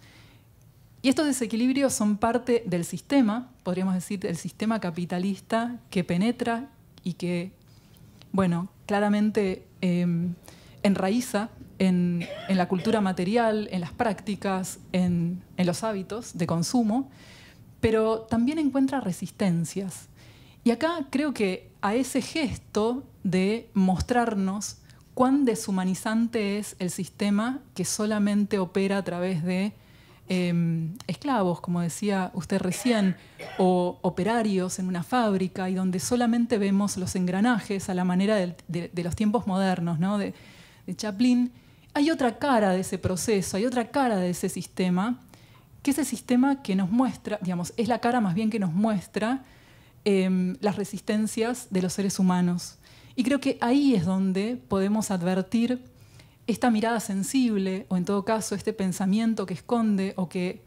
Y estos desequilibrios son parte del sistema, podríamos decir, del sistema capitalista que penetra y que, bueno, claramente enraiza en la cultura material, en las prácticas, en los hábitos de consumo, pero también encuentra resistencias. Y acá creo que a ese gesto de mostrarnos cuán deshumanizante es el sistema que solamente opera a través de esclavos, como decía usted recién, o operarios en una fábrica y donde solamente vemos los engranajes a la manera de los tiempos modernos, ¿no? de Chaplin. Hay otra cara de ese proceso, hay otra cara de ese sistema, que ese sistema que nos muestra, digamos, es la cara más bien que nos muestra las resistencias de los seres humanos. Y creo que ahí es donde podemos advertir esta mirada sensible, o en todo caso este pensamiento que esconde o que,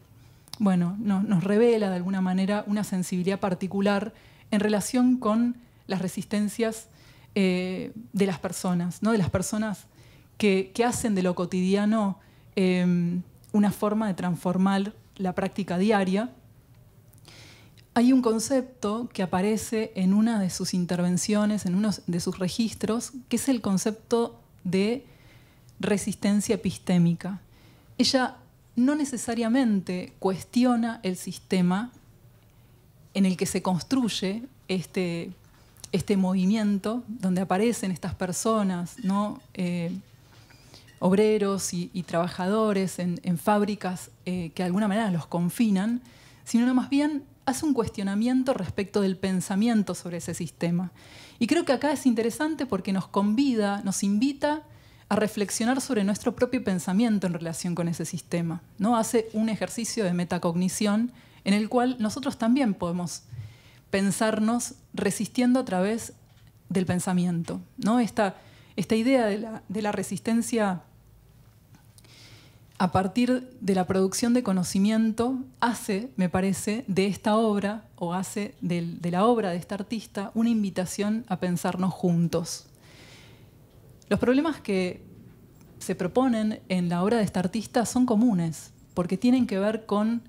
bueno, nos revela de alguna manera una sensibilidad particular en relación con las resistencias de las personas, ¿no? De las personas que hacen de lo cotidiano una forma de transformar la práctica diaria. Hay un concepto que aparece en una de sus intervenciones, en uno de sus registros, que es el concepto de resistencia epistémica. Ella no necesariamente cuestiona el sistema en el que se construye este movimiento, donde aparecen estas personas, ¿no? Obreros y trabajadores en fábricas que de alguna manera los confinan, sino más bien hace un cuestionamiento respecto del pensamiento sobre ese sistema. Y creo que acá es interesante porque nos convida, nos invita a reflexionar sobre nuestro propio pensamiento en relación con ese sistema, ¿no? Hace un ejercicio de metacognición en el cual nosotros también podemos pensarnos resistiendo a través del pensamiento, ¿no? Esta idea de la resistencia a partir de la producción de conocimiento hace, me parece, de esta obra, o hace de la obra de esta artista, una invitación a pensarnos juntos. Los problemas que se proponen en la obra de esta artista son comunes, porque tienen que ver con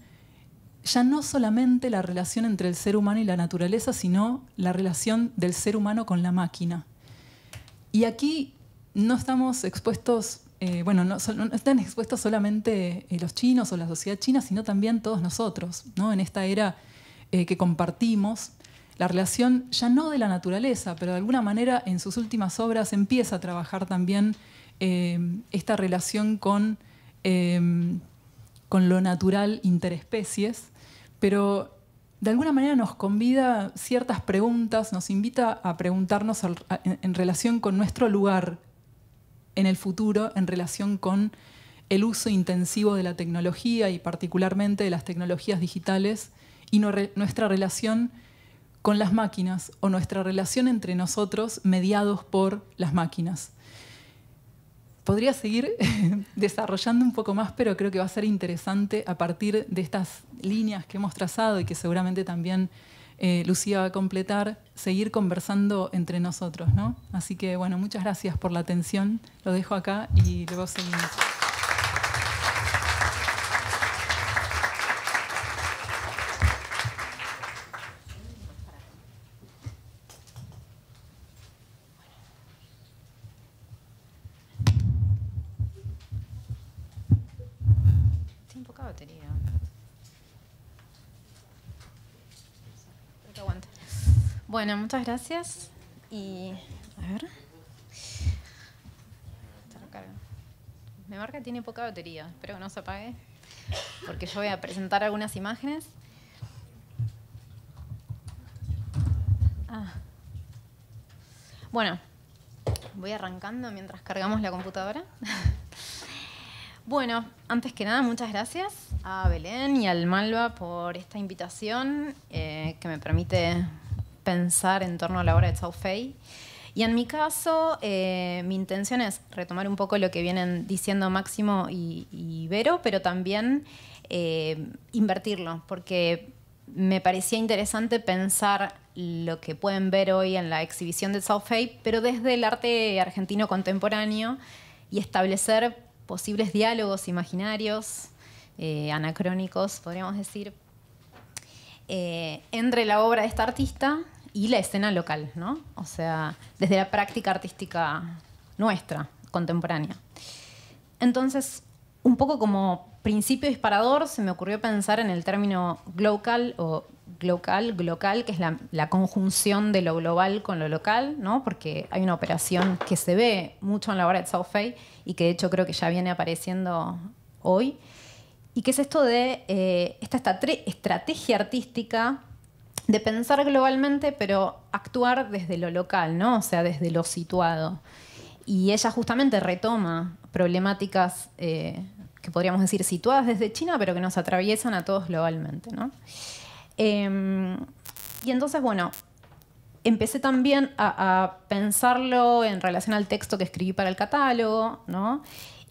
ya no solamente la relación entre el ser humano y la naturaleza, sino la relación del ser humano con la máquina. Y aquí no estamos expuestos, no están expuestos solamente los chinos o la sociedad china, sino también todos nosotros, ¿no? En esta era que compartimos, la relación ya no de la naturaleza, pero de alguna manera en sus últimas obras empieza a trabajar también esta relación con lo natural interespecies, pero de alguna manera nos convida ciertas preguntas, nos invita a preguntarnos en relación con nuestro lugar en el futuro, en relación con el uso intensivo de la tecnología y particularmente de las tecnologías digitales y nuestra relación con las máquinas o nuestra relación entre nosotros mediados por las máquinas. Podría seguir desarrollando un poco más, pero creo que va a ser interesante a partir de estas líneas que hemos trazado y que seguramente también Lucía va a completar, seguir conversando entre nosotros, ¿no? Así que, bueno, muchas gracias por la atención. Lo dejo acá y luego seguimos. Tiene poca batería. Espero que aguante. Bueno, muchas gracias. Y a ver. Está recarga. Me marca que tiene poca batería. Espero que no se apague. Porque yo voy a presentar algunas imágenes. Bueno, voy arrancando mientras cargamos la computadora. Bueno, antes que nada, muchas gracias a Belén y al Malva por esta invitación que me permite pensar en torno a la obra de Zhao Fei. Y en mi caso, mi intención es retomar un poco lo que vienen diciendo Máximo y Vero, pero también invertirlo, porque me parecía interesante pensar lo que pueden ver hoy en la exhibición de Zhao Fei, pero desde el arte argentino contemporáneo, y establecer posibles diálogos imaginarios, anacrónicos, podríamos decir, entre la obra de esta artista y la escena local, ¿no? O sea, desde la práctica artística nuestra, contemporánea. Entonces, un poco como principio disparador, se me ocurrió pensar en el término glocal o glocal, que es la conjunción de lo global con lo local, ¿no? Porque hay una operación que se ve mucho en la obra de Zhao Fei y que de hecho creo que ya viene apareciendo hoy, y que es esto de esta estrategia artística de pensar globalmente, pero actuar desde lo local, ¿no? O sea, desde lo situado. Y ella justamente retoma problemáticas que podríamos decir situadas desde China, pero que nos atraviesan a todos globalmente, ¿no? Y entonces, bueno, empecé también a pensarlo en relación al texto que escribí para el catálogo, ¿no?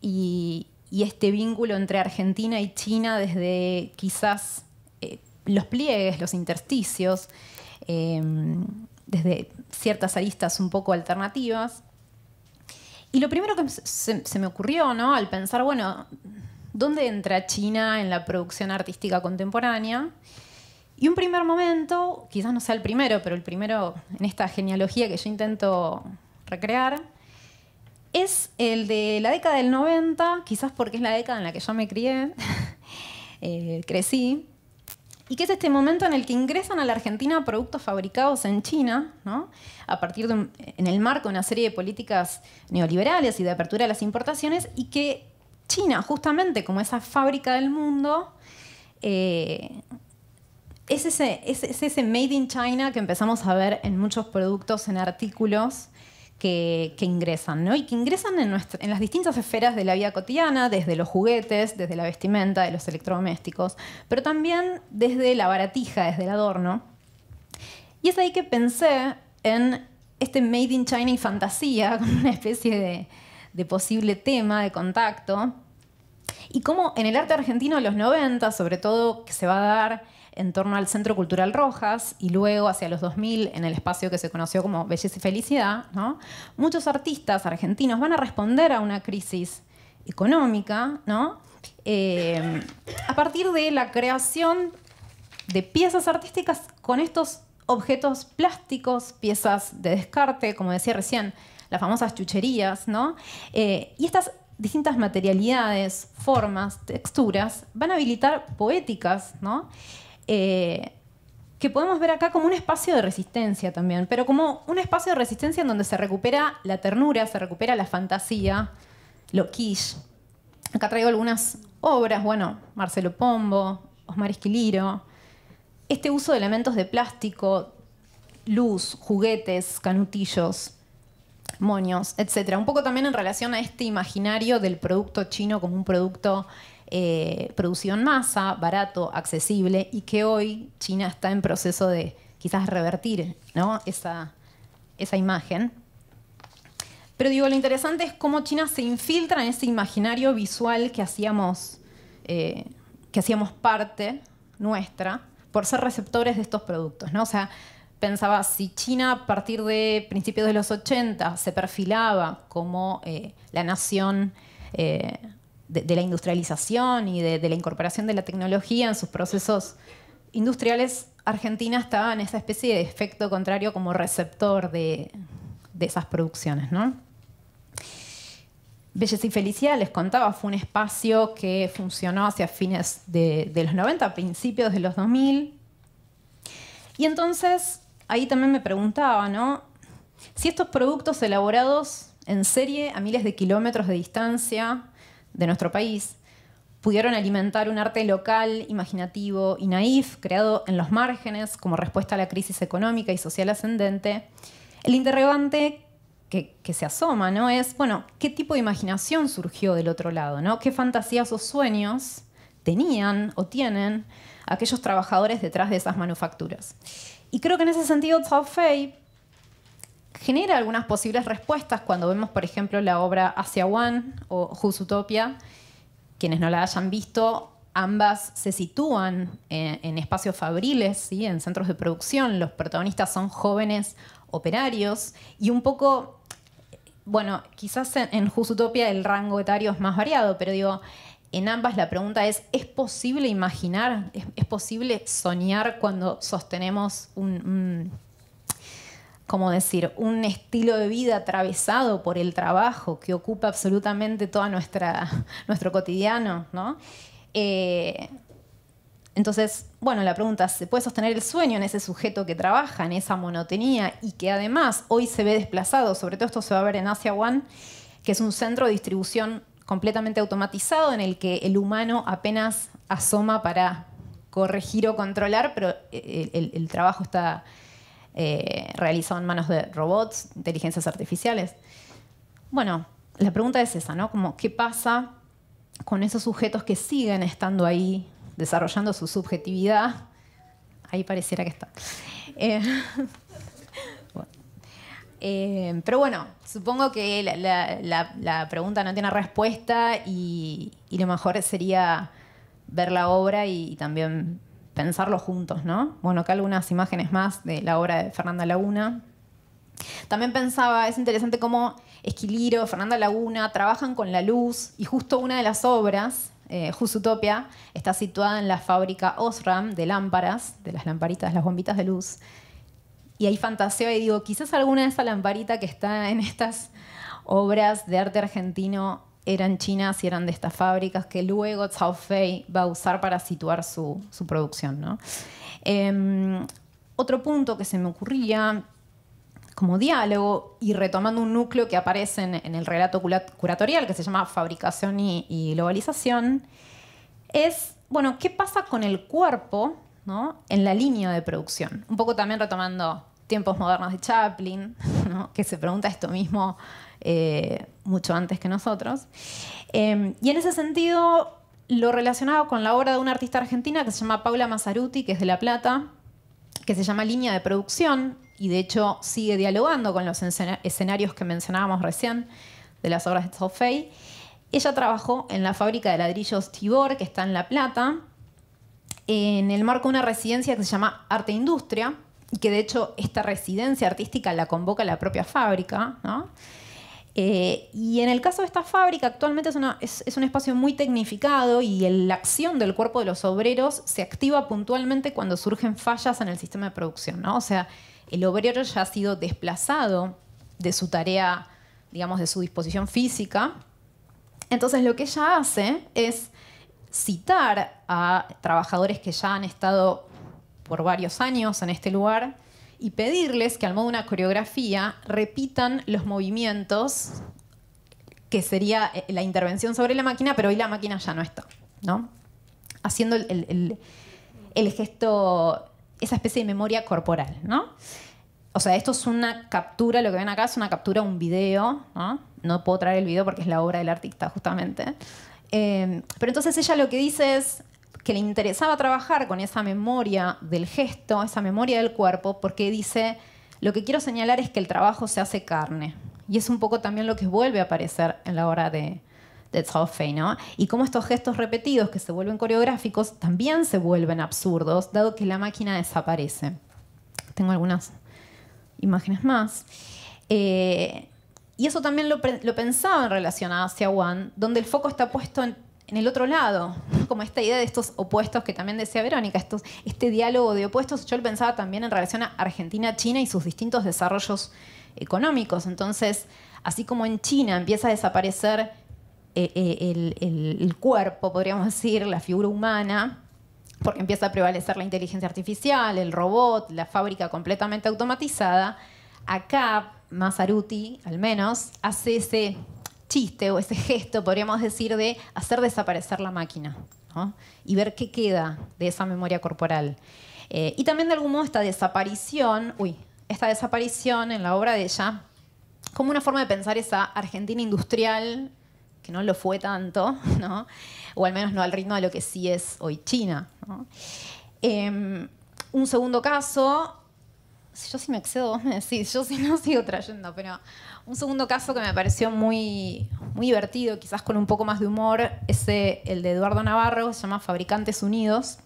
Y este vínculo entre Argentina y China desde quizás los pliegues, los intersticios, desde ciertas aristas un poco alternativas. Y lo primero que se me ocurrió, ¿no? Al pensar, bueno, ¿dónde entra China en la producción artística contemporánea? Y un primer momento, quizás no sea el primero, pero el primero en esta genealogía que yo intento recrear, es el de la década del 90, quizás porque es la década en la que yo me crié, crecí, y que es este momento en el que ingresan a la Argentina productos fabricados en China, ¿no? A partir de en el marco de una serie de políticas neoliberales y de apertura a las importaciones, y que China, justamente como esa fábrica del mundo, es ese made in China que empezamos a ver en muchos productos, en artículos que ingresan, ¿no? Y que ingresan en las distintas esferas de la vida cotidiana, desde los juguetes, desde la vestimenta, de los electrodomésticos, pero también desde la baratija, desde el adorno. Y es ahí que pensé en este made in China y fantasía, como una especie de posible tema de contacto, y cómo en el arte argentino de los 90, sobre todo, que se va a dar en torno al Centro Cultural Rojas y luego hacia los 2000 en el espacio que se conoció como Belleza y Felicidad, ¿no? Muchos artistas argentinos van a responder a una crisis económica, ¿no? A partir de la creación de piezas artísticas con estos objetos plásticos, piezas de descarte, como decía recién, las famosas chucherías, ¿no? Y estas distintas materialidades, formas, texturas, van a habilitar poéticas, ¿no? Que podemos ver acá como un espacio de resistencia también, pero como un espacio de resistencia en donde se recupera la ternura, se recupera la fantasía, lo quiche. Acá traigo algunas obras, bueno, Marcelo Pombo, Osmar Esquiliro. Este uso de elementos de plástico, luz, juguetes, canutillos, moños, etc. Un poco también en relación a este imaginario del producto chino como un producto producido en masa, barato, accesible, y que hoy China está en proceso de quizás revertir, ¿no? esa imagen. Pero digo, lo interesante es cómo China se infiltra en ese imaginario visual que hacíamos parte nuestra por ser receptores de estos productos, ¿no? O sea, pensaba, si China a partir de principios de los 80 se perfilaba como la nación de la industrialización y de la incorporación de la tecnología en sus procesos industriales, Argentina estaba en esa especie de efecto contrario como receptor de esas producciones, ¿no? Belleza y Felicidad, les contaba, fue un espacio que funcionó hacia fines de los 90, principios de los 2000. Y entonces, ahí también me preguntaba, ¿no? Si estos productos elaborados en serie a miles de kilómetros de distancia de nuestro país pudieron alimentar un arte local, imaginativo y naif, creado en los márgenes como respuesta a la crisis económica y social ascendente, el interrogante que se asoma, ¿no? Es, bueno, ¿qué tipo de imaginación surgió del otro lado, ¿no? ¿Qué fantasías o sueños tenían o tienen aquellos trabajadores detrás de esas manufacturas? Y creo que en ese sentido Cao Fei genera algunas posibles respuestas cuando vemos, por ejemplo, la obra Asia One o Zootopia. Quienes no la hayan visto, ambas se sitúan en espacios fabriles, ¿sí? En centros de producción. Los protagonistas son jóvenes operarios y un poco, bueno, quizás en Zootopia el rango etario es más variado, pero digo, en ambas la pregunta ¿es posible imaginar, es posible soñar cuando sostenemos ¿cómo decir? Un estilo de vida atravesado por el trabajo que ocupa absolutamente todo nuestro cotidiano, ¿no? Entonces, bueno, la pregunta, ¿se puede sostener el sueño en ese sujeto que trabaja, en esa monotonía y que además hoy se ve desplazado? Sobre todo esto se va a ver en Asia One, que es un centro de distribución completamente automatizado en el que el humano apenas asoma para corregir o controlar, pero el trabajo está realizado en manos de robots, inteligencias artificiales. Bueno, la pregunta es esa, ¿no? Como, ¿qué pasa con esos sujetos que siguen estando ahí, desarrollando su subjetividad? Ahí pareciera que está. Pero bueno, supongo que la pregunta no tiene respuesta y lo mejor sería ver la obra y también pensarlo juntos, ¿no? Bueno, acá algunas imágenes más de la obra de Fernanda Laguna. También pensaba, es interesante cómo Esquiliro, Fernanda Laguna trabajan con la luz y justo una de las obras, Zootopia, está situada en la fábrica Osram de lámparas, de las lamparitas, las bombitas de luz. Y ahí fantaseo y digo, quizás alguna de esas lamparitas que está en estas obras de arte argentino eran chinas y eran de estas fábricas que luego Cao Fei va a usar para situar su producción, ¿no? Otro punto que se me ocurría como diálogo y retomando un núcleo que aparece en el relato curatorial que se llama Fabricación y Globalización, es, bueno, ¿qué pasa con el cuerpo, ¿no? En la línea de producción? Un poco también retomando Tiempos modernos de Chaplin, ¿no? Que se pregunta esto mismo mucho antes que nosotros. Y en ese sentido lo relacionado con la obra de una artista argentina que se llama Paula Mazzaruti, que es de La Plata, que se llama Línea de Producción, y de hecho sigue dialogando con los escenarios que mencionábamos recién de las obras de Cao Fei. Ella trabajó en la fábrica de ladrillos Tibor, que está en La Plata, en el marco de una residencia que se llama Arte e Industria, y que de hecho esta residencia artística la convoca la propia fábrica, ¿no? Y en el caso de esta fábrica actualmente es un espacio muy tecnificado y la acción del cuerpo de los obreros se activa puntualmente cuando surgen fallas en el sistema de producción, ¿no? O sea, el obrero ya ha sido desplazado de su tarea, digamos, de su disposición física. Entonces lo que ella hace es citar a trabajadores que ya han estado por varios años en este lugar y pedirles que al modo de una coreografía repitan los movimientos que sería la intervención sobre la máquina, pero hoy la máquina ya no está, ¿no? Haciendo el gesto, esa especie de memoria corporal, ¿no? O sea, esto es una captura, lo que ven acá es una captura de un video, ¿no? No puedo traer el video porque es la obra del artista justamente. Pero entonces ella lo que dice es que le interesaba trabajar con esa memoria del gesto, esa memoria del cuerpo, porque dice, lo que quiero señalar es que el trabajo se hace carne. Y es un poco también lo que vuelve a aparecer en la obra de Cao Fei, ¿no? Y cómo estos gestos repetidos que se vuelven coreográficos también se vuelven absurdos, dado que la máquina desaparece. Tengo algunas imágenes más. Y eso también lo pensaba en relación a Asia One, donde el foco está puesto en el otro lado, como esta idea de estos opuestos que también decía Verónica, este diálogo de opuestos, yo lo pensaba también en relación a Argentina-China y sus distintos desarrollos económicos. Entonces, así como en China empieza a desaparecer el cuerpo, podríamos decir, la figura humana, porque empieza a prevalecer la inteligencia artificial, el robot, la fábrica completamente automatizada, acá Mazzaruti, al menos, hace ese chiste o ese gesto, podríamos decir, de hacer desaparecer la máquina, ¿no? Y ver qué queda de esa memoria corporal. Y también de algún modo esta desaparición en la obra de ella como una forma de pensar esa Argentina industrial, que no lo fue tanto, ¿no? O al menos no al ritmo de lo que sí es hoy China, ¿no? Un segundo caso, yo sí me excedo, vos me decís, yo sí no sigo trayendo, pero un segundo caso que me pareció muy, muy divertido, quizás con un poco más de humor, es el de Eduardo Navarro, se llama Fabricantes Unidos.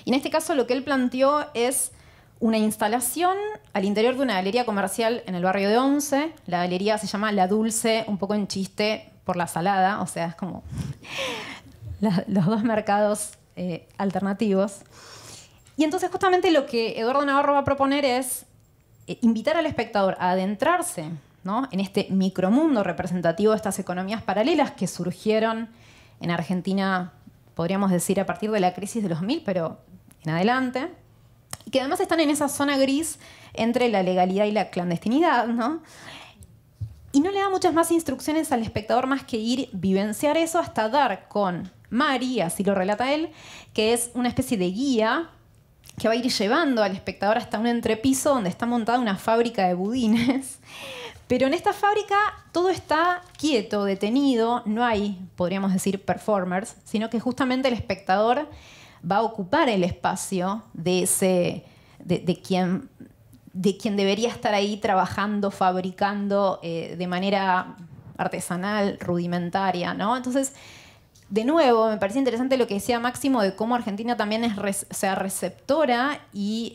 Y en este caso lo que él planteó es una instalación al interior de una galería comercial en el barrio de Once. La galería se llama La Dulce, un poco en chiste por la salada, o sea, es como los dos mercados alternativos. Y entonces justamente lo que Eduardo Navarro va a proponer es invitar al espectador a adentrarse, ¿no?, en este micromundo representativo de estas economías paralelas que surgieron en Argentina, podríamos decir, a partir de la crisis de los 2000, pero en adelante, y que además están en esa zona gris entre la legalidad y la clandestinidad, ¿no? Y no le da muchas más instrucciones al espectador más que ir vivenciar eso hasta dar con Mari, así lo relata él, que es una especie de guía que va a ir llevando al espectador hasta un entrepiso donde está montada una fábrica de budines. Pero en esta fábrica todo está quieto, detenido, no hay, podríamos decir, performers, sino que justamente el espectador va a ocupar el espacio de quien debería estar ahí trabajando, fabricando de manera artesanal, rudimentaria, ¿no? Entonces, de nuevo, me parece interesante lo que decía Máximo de cómo Argentina también es receptora y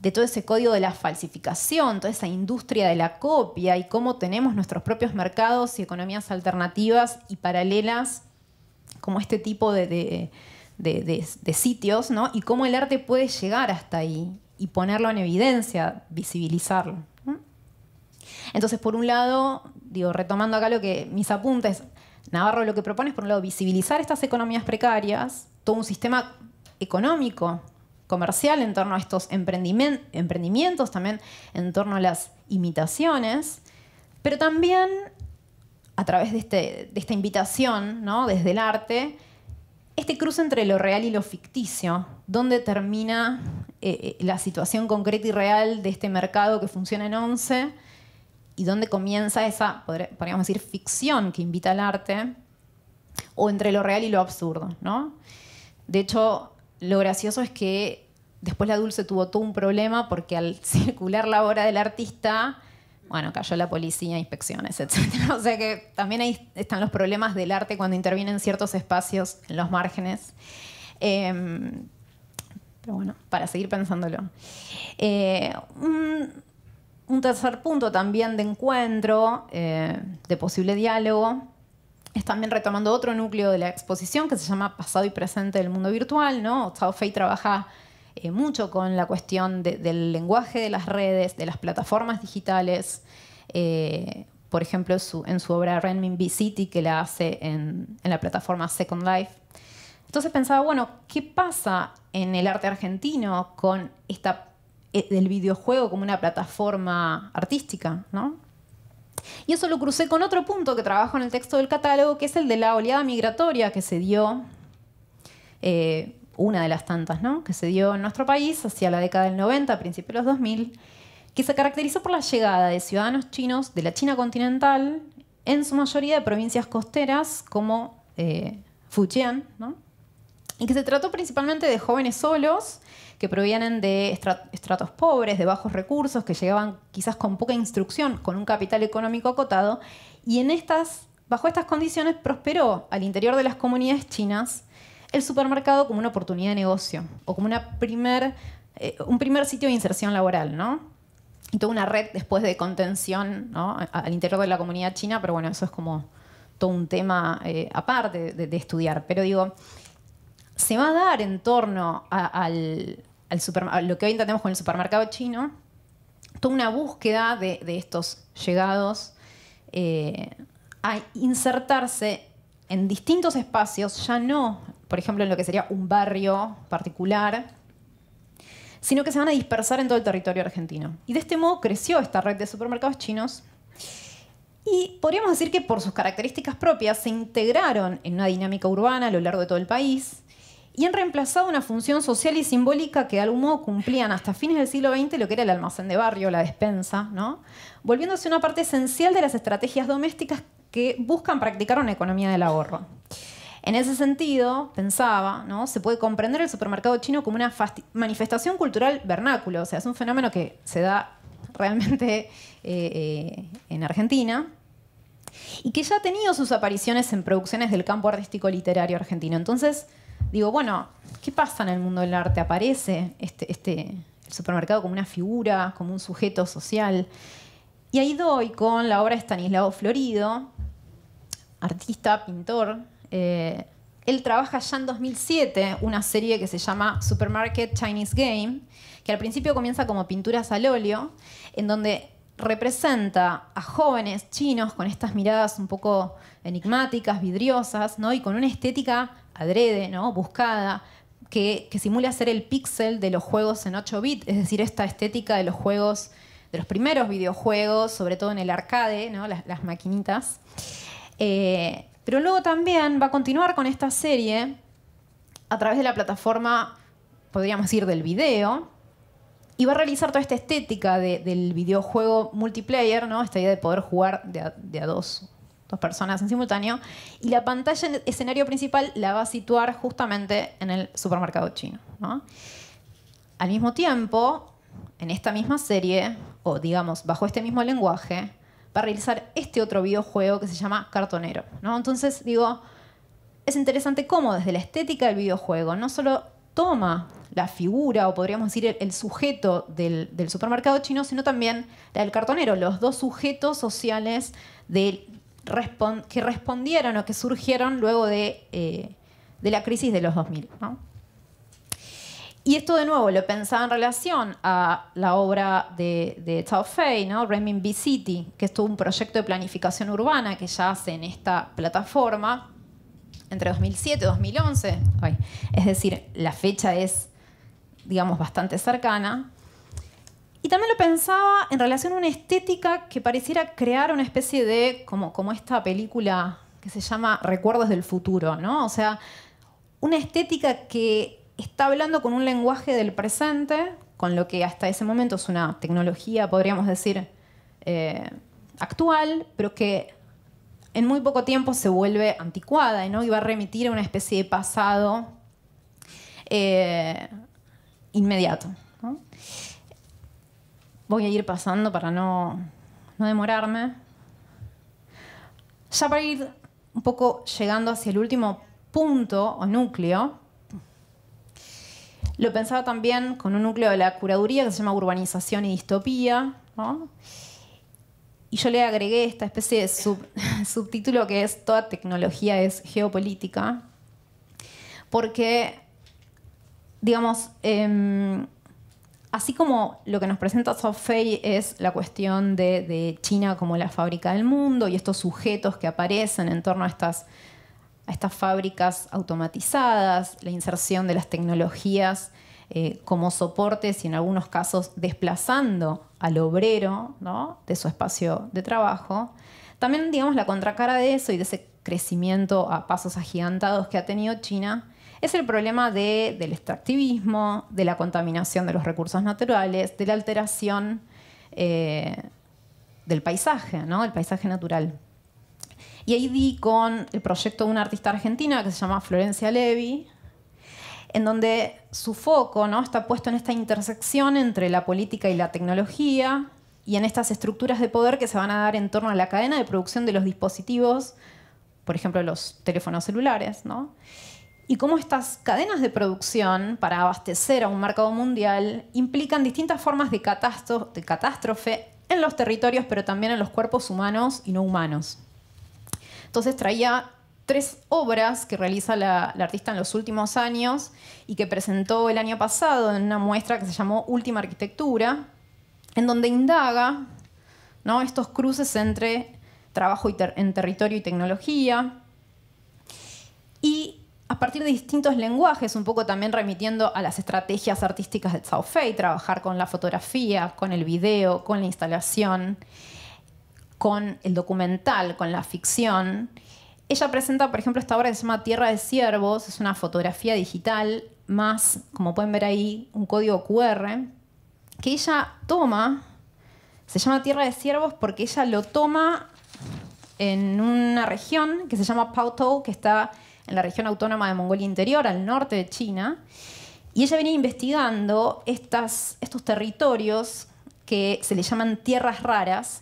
de todo ese código de la falsificación, toda esa industria de la copia y cómo tenemos nuestros propios mercados y economías alternativas y paralelas como este tipo de sitios, ¿no? Y cómo el arte puede llegar hasta ahí y ponerlo en evidencia, visibilizarlo, ¿no? Entonces, por un lado, digo, retomando acá mis apuntes, Navarro lo que propone es, por un lado, visibilizar estas economías precarias, todo un sistema económico, comercial en torno a estos emprendimientos, también en torno a las imitaciones, pero también a través de esta invitación, ¿no?, desde el arte, este cruce entre lo real y lo ficticio, donde termina la situación concreta y real de este mercado que funciona en Once y donde comienza esa, podríamos decir, ficción que invita al arte, o entre lo real y lo absurdo, ¿no? De hecho, lo gracioso es que después La Dulce tuvo todo un problema porque al circular la obra del artista, bueno, cayó la policía, inspecciones, etc. O sea que también ahí están los problemas del arte cuando intervienen ciertos espacios en los márgenes. Pero bueno, para seguir pensándolo. Un tercer punto también de encuentro, de posible diálogo, es también retomando otro núcleo de la exposición que se llama Pasado y Presente del Mundo Virtual, ¿no? Cao Fei trabaja mucho con la cuestión del lenguaje de las redes, de las plataformas digitales. Por ejemplo, en su obra Renminbi City, que la hace en la plataforma Second Life. Entonces pensaba, bueno, ¿qué pasa en el arte argentino con el videojuego como una plataforma artística, ¿no? Y eso lo crucé con otro punto que trabajo en el texto del catálogo, que es el de la oleada migratoria que se dio, una de las tantas, ¿no?, que se dio en nuestro país hacia la década del 90, a principios de los 2000, que se caracterizó por la llegada de ciudadanos chinos de la China continental, en su mayoría de provincias costeras como Fujian, ¿no?, y que se trató principalmente de jóvenes solos que provienen de estratos pobres, de bajos recursos, que llegaban quizás con poca instrucción, con un capital económico acotado, y bajo estas condiciones prosperó al interior de las comunidades chinas el supermercado como una oportunidad de negocio o como un primer sitio de inserción laboral, ¿no? Y toda una red después de contención, ¿no?, al interior de la comunidad china, pero bueno, eso es como todo un tema aparte de estudiar. Pero digo, se va a dar en torno a lo que hoy entendemos con el supermercado chino, toda una búsqueda de estos llegados a insertarse en distintos espacios, ya no, por ejemplo, en lo que sería un barrio particular, sino que se van a dispersar en todo el territorio argentino. Y de este modo creció esta red de supermercados chinos y podríamos decir que por sus características propias se integraron en una dinámica urbana a lo largo de todo el país y han reemplazado una función social y simbólica que de algún modo cumplían hasta fines del siglo XX lo que era el almacén de barrio, la despensa, ¿no? Volviéndose una parte esencial de las estrategias domésticas que buscan practicar una economía del ahorro. En ese sentido, pensaba, ¿no? Se puede comprender el supermercado chino como una manifestación cultural vernáculo, o sea, es un fenómeno que se da realmente en Argentina y que ya ha tenido sus apariciones en producciones del campo artístico literario argentino. Entonces, digo, bueno, ¿qué pasa en el mundo del arte? Aparece el supermercado como una figura, como un sujeto social. Y ahí doy con la obra de Stanislao Florido, artista, pintor. Él trabaja ya en 2007 una serie que se llama Supermarket Chinese Game, que al principio comienza como pinturas al óleo, en donde representa a jóvenes chinos con estas miradas un poco enigmáticas, vidriosas, ¿no? Y con una estética adrede, ¿no? Buscada, que simula ser el píxel de los juegos en 8 bits, es decir, esta estética de los juegos, de los primeros videojuegos, sobre todo en el arcade, ¿no? Las maquinitas. Pero luego también va a continuar con esta serie a través de la plataforma, podríamos decir, del video, y va a realizar toda esta estética del videojuego multiplayer, ¿no? Esta idea de poder jugar de a dos personas en simultáneo, y la pantalla en el escenario principal la va a situar justamente en el supermercado chino, ¿no? Al mismo tiempo, en esta misma serie, o digamos, bajo este mismo lenguaje, va a realizar este otro videojuego que se llama Cartonero, ¿no? Entonces, digo, es interesante cómo desde la estética del videojuego no solo toma la figura, o podríamos decir el sujeto del supermercado chino, sino también la del cartonero, los dos sujetos sociales que respondieron o que surgieron luego de la crisis de los 2000, ¿no? Y esto de nuevo lo pensaba en relación a la obra de Zhao Fei, ¿no? Renminbi City, que es todo un proyecto de planificación urbana que ya hace en esta plataforma entre 2007 y 2011. Es decir, la fecha es, digamos, bastante cercana. Y también lo pensaba en relación a una estética que pareciera crear una especie de, como esta película que se llama Recuerdos del Futuro, ¿no? O sea, una estética que está hablando con un lenguaje del presente, con lo que hasta ese momento es una tecnología, podríamos decir, actual, pero que en muy poco tiempo se vuelve anticuada, ¿no? Y va a remitir a una especie de pasado inmediato, ¿no? Voy a ir pasando para no demorarme. Ya para ir un poco llegando hacia el último punto o núcleo, lo pensaba también con un núcleo de la curaduría que se llama Urbanización y Distopía, ¿no? Y yo le agregué esta especie de subtítulo que es Toda tecnología es geopolítica, porque, digamos, así como lo que nos presenta Zhao Fei es la cuestión de China como la fábrica del mundo y estos sujetos que aparecen en torno a estas fábricas automatizadas, la inserción de las tecnologías como soportes y en algunos casos desplazando al obrero, ¿no? De su espacio de trabajo. También, digamos, la contracara de eso y de ese crecimiento a pasos agigantados que ha tenido China es el problema del extractivismo, de la contaminación de los recursos naturales, de la alteración del paisaje, ¿no? El paisaje natural. Y ahí di con el proyecto de una artista argentina que se llama Florencia Levi, en donde su foco, ¿no? Está puesto en esta intersección entre la política y la tecnología y en estas estructuras de poder que se van a dar en torno a la cadena de producción de los dispositivos, por ejemplo, los teléfonos celulares, ¿no? Y cómo estas cadenas de producción para abastecer a un mercado mundial implican distintas formas de catástrofe en los territorios, pero también en los cuerpos humanos y no humanos. Entonces traía 3 obras que realiza la artista en los últimos años y que presentó el año pasado en una muestra que se llamó Última Arquitectura, en donde indaga, ¿no? Estos cruces entre trabajo en territorio y tecnología, y a partir de distintos lenguajes, un poco también remitiendo a las estrategias artísticas de Zhao Fei, trabajar con la fotografía, con el video, con la instalación, con el documental, con la ficción, Ella presenta, por ejemplo, esta obra que se llama Tierra de Ciervos. Es una fotografía digital más, como pueden ver ahí, un código QR que ella toma. Se llama Tierra de Ciervos porque ella lo toma en una región que se llama Paotou, que está en la región autónoma de Mongolia Interior, al norte de China. Y ella venía investigando estos territorios que se le llaman tierras raras,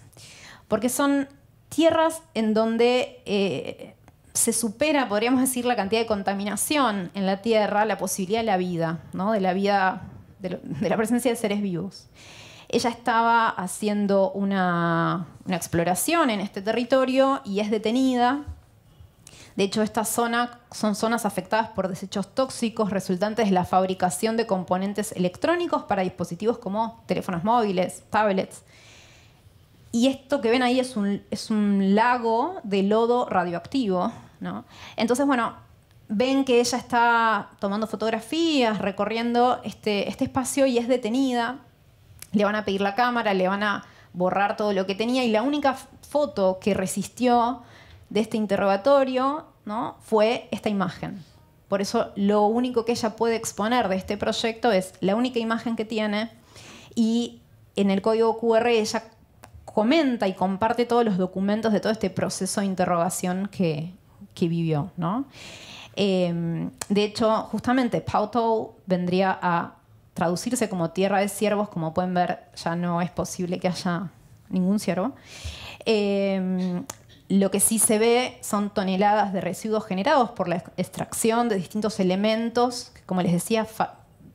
porque son tierras en donde se supera, podríamos decir, la cantidad de contaminación en la tierra, la posibilidad de la vida, ¿no? de la presencia de seres vivos. Ella estaba haciendo una exploración en este territorio y es detenida. De hecho, estas zonas son zonas afectadas por desechos tóxicos resultantes de la fabricación de componentes electrónicos para dispositivos como teléfonos móviles, tablets. Y esto que ven ahí es un lago de lodo radioactivo, ¿no? Entonces, bueno, ven que ella está tomando fotografías, recorriendo este espacio y es detenida. Le van a pedir la cámara, le van a borrar todo lo que tenía y la única foto que resistió de este interrogatorio, ¿no?, fue esta imagen. Por eso lo único que ella puede exponer de este proyecto es la única imagen que tiene, y en el código QR ella comenta y comparte todos los documentos de todo este proceso de interrogación que vivió, ¿no? De hecho, justamente Paotou vendría a traducirse como Tierra de Ciervos. Como pueden ver, ya no es posible que haya ningún ciervo. Lo que sí se ve son toneladas de residuos generados por la extracción de distintos elementos que, como les decía,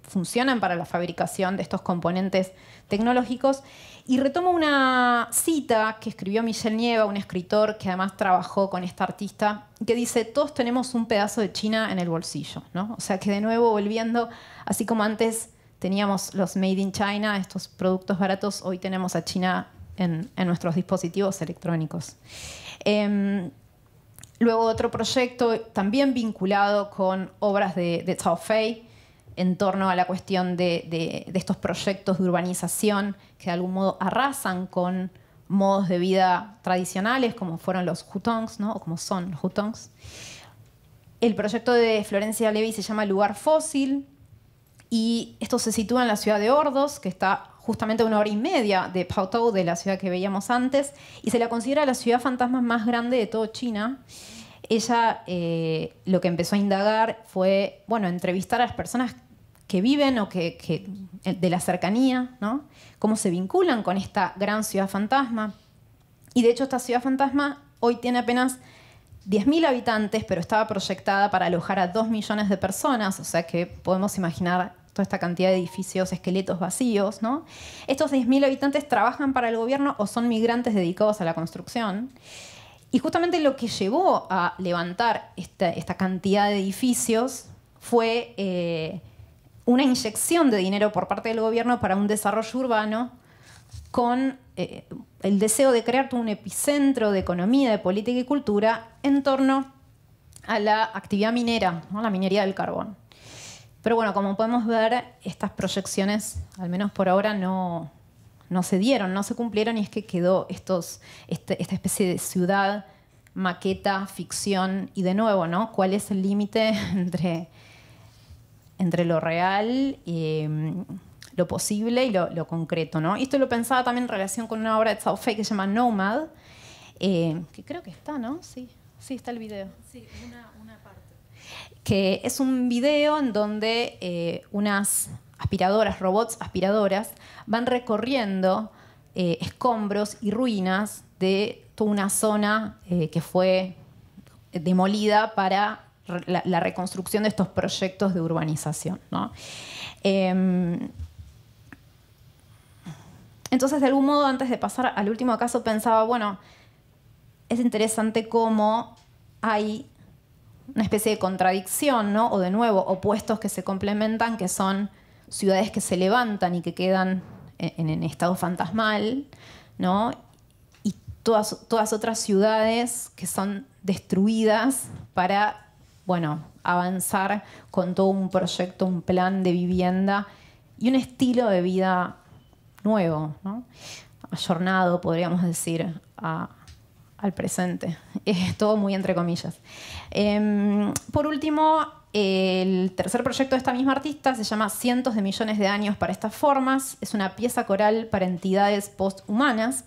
funcionan para la fabricación de estos componentes tecnológicos. Y retomo una cita que escribió Michel Nieva, un escritor que además trabajó con esta artista, que dice: todos tenemos un pedazo de China en el bolsillo, ¿no? O sea que, de nuevo, volviendo, así como antes teníamos los Made in China, estos productos baratos, hoy tenemos a China en nuestros dispositivos electrónicos. Luego, otro proyecto también vinculado con obras de Zhao Fei en torno a la cuestión de estos proyectos de urbanización que de algún modo arrasan con modos de vida tradicionales, como fueron los hutongs, ¿no?, o como son los hutongs. El proyecto de Florencia Levy se llama Lugar Fósil, y esto se sitúa en la ciudad de Ordos, que está justamente a 1 hora y media de Paotou, de la ciudad que veíamos antes, y se la considera la ciudad fantasma más grande de todo China. Ella lo que empezó a indagar fue, bueno, entrevistar a las personas que viven o que de la cercanía, ¿no?, cómo se vinculan con esta gran ciudad fantasma. Y de hecho, esta ciudad fantasma hoy tiene apenas 10.000 habitantes, pero estaba proyectada para alojar a 2 millones de personas, o sea que podemos imaginar toda esta cantidad de edificios, esqueletos vacíos, ¿no? Estos 10.000 habitantes trabajan para el gobierno o son migrantes dedicados a la construcción. Y justamente lo que llevó a levantar esta cantidad de edificios fue una inyección de dinero por parte del gobierno para un desarrollo urbano con el deseo de crear todo un epicentro de economía, de política y cultura en torno a la actividad minera, ¿no?, la minería del carbón. Pero bueno, como podemos ver, estas proyecciones, al menos por ahora, no se dieron, no se cumplieron, y es que quedó esta especie de ciudad, maqueta, ficción, y de nuevo, ¿no?, ¿cuál es el límite entre lo real y lo posible y lo concreto, ¿no? Y esto lo pensaba también en relación con una obra de Zhao Fei que se llama Nomad, que creo que está, ¿no? Sí, está el video. Sí, una parte. Que es un video en donde unas robots aspiradoras, van recorriendo escombros y ruinas de toda una zona que fue demolida para la reconstrucción de estos proyectos de urbanización, ¿no? Entonces, de algún modo, antes de pasar al último caso, pensaba, bueno, es interesante cómo hay una especie de contradicción, ¿no?, o de nuevo, opuestos que se complementan, que son ciudades que se levantan y que quedan en estado fantasmal, ¿no?, y todas otras ciudades que son destruidas para, bueno, avanzar con todo un proyecto, un plan de vivienda y un estilo de vida nuevo, ¿no?, ayornado, podríamos decir, a al presente. Es todo muy entre comillas. Por último, el tercer proyecto de esta misma artista se llama Cientos de millones de años para estas formas. Es una pieza coral para entidades posthumanas.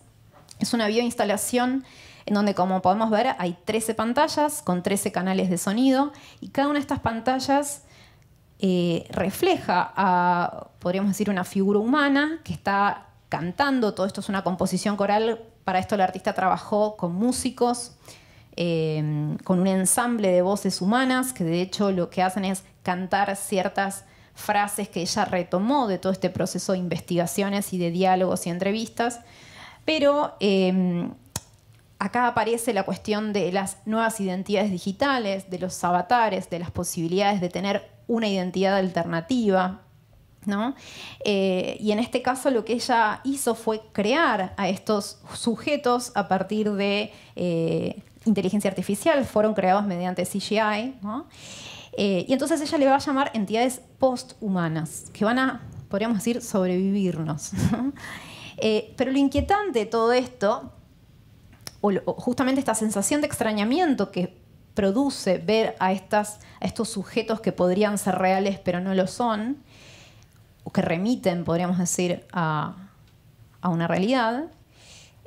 Es una bioinstalación en donde, como podemos ver, hay 13 pantallas con 13 canales de sonido, y cada una de estas pantallas refleja, podríamos decir, una figura humana que está cantando. Todo esto es una composición coral. Para esto el artista trabajó con músicos, con un ensamble de voces humanas, que de hecho lo que hacen es cantar ciertas frases que ella retomó de todo este proceso de investigaciones y de diálogos y entrevistas. Pero acá aparece la cuestión de las nuevas identidades digitales, de los avatares, de las posibilidades de tener una identidad alternativa, ¿no? Y en este caso lo que ella hizo fue crear a estos sujetos a partir de inteligencia artificial. Fueron creados mediante CGI, ¿no? Y entonces ella le va a llamar entidades posthumanas, que van a, podríamos decir, sobrevivirnos, ¿no? Pero lo inquietante de todo esto, o justamente esta sensación de extrañamiento que produce ver a estos sujetos que podrían ser reales pero no lo son, o que remiten, podríamos decir, a una realidad,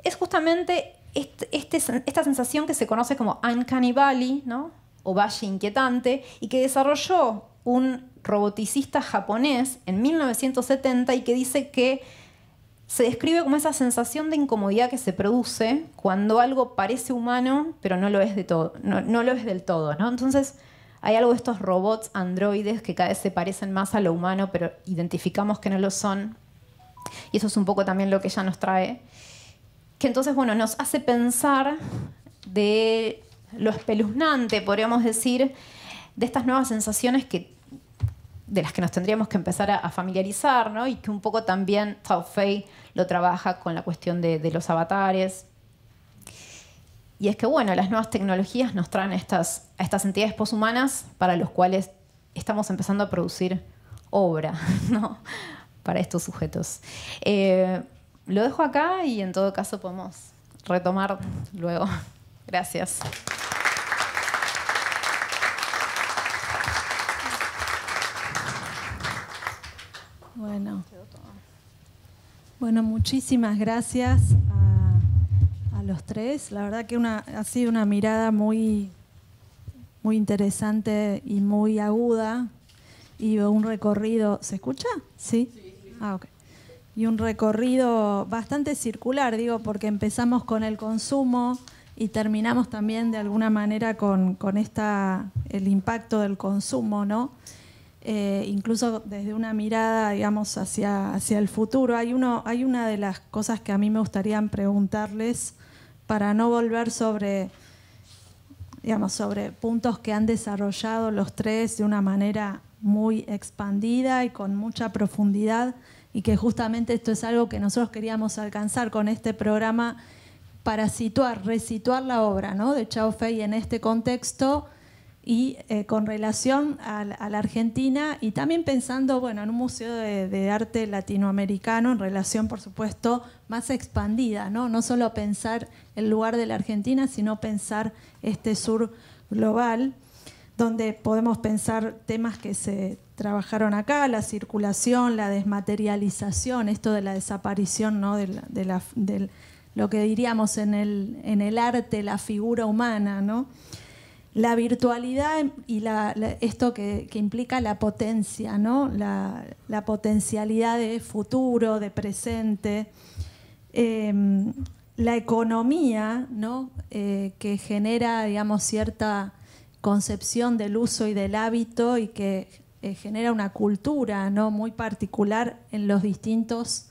es justamente esta sensación que se conoce como Uncanny Valley, ¿no? O Valle Inquietante, y que desarrolló un roboticista japonés en 1970, y que dice que se describe como esa sensación de incomodidad que se produce cuando algo parece humano, pero no lo es de todo, no lo es del todo, ¿no? Entonces, hay algo de estos robots, androides, que cada vez se parecen más a lo humano, pero identificamos que no lo son. Y eso es un poco también lo que ella nos trae. Que entonces, bueno, nos hace pensar de lo espeluznante, podríamos decir, de estas nuevas sensaciones de las que nos tendríamos que empezar a familiarizar, ¿no? Y que un poco también Tao Fei lo trabaja con la cuestión de los avatares. Y es que, bueno, las nuevas tecnologías nos traen a estas entidades poshumanas para los cuales estamos empezando a producir obra, ¿no? Para estos sujetos. Lo dejo acá y en todo caso podemos retomar luego. Gracias. Bueno, muchísimas gracias a los tres. La verdad que ha sido una mirada muy, muy interesante y muy aguda, y un recorrido... ¿Se escucha? ¿Sí? Ah, ok. Y un recorrido bastante circular, digo, porque empezamos con el consumo y terminamos también de alguna manera con el impacto del consumo, ¿no? Incluso desde una mirada, digamos, hacia el futuro. Hay una de las cosas que a mí me gustaría preguntarles, para no volver sobre puntos que han desarrollado los tres de una manera muy expandida y con mucha profundidad, y que justamente esto es algo que nosotros queríamos alcanzar con este programa, para resituar la obra, ¿no?, de Chao Fei en este contexto, y con relación a la Argentina, y también pensando, bueno, en un museo de arte latinoamericano en relación, por supuesto, más expandida, ¿no? No solo pensar el lugar de la Argentina, sino pensar este sur global, donde podemos pensar temas que se trabajaron acá: la circulación, la desmaterialización, esto de la desaparición, ¿no?, de lo que diríamos en el arte, la figura humana, ¿no? La virtualidad y esto que implica la potencia, ¿no? La potencialidad de futuro, de presente. La economía, ¿no?, que genera, digamos, cierta concepción del uso y del hábito, y que genera una cultura, ¿no?, muy particular en los distintos,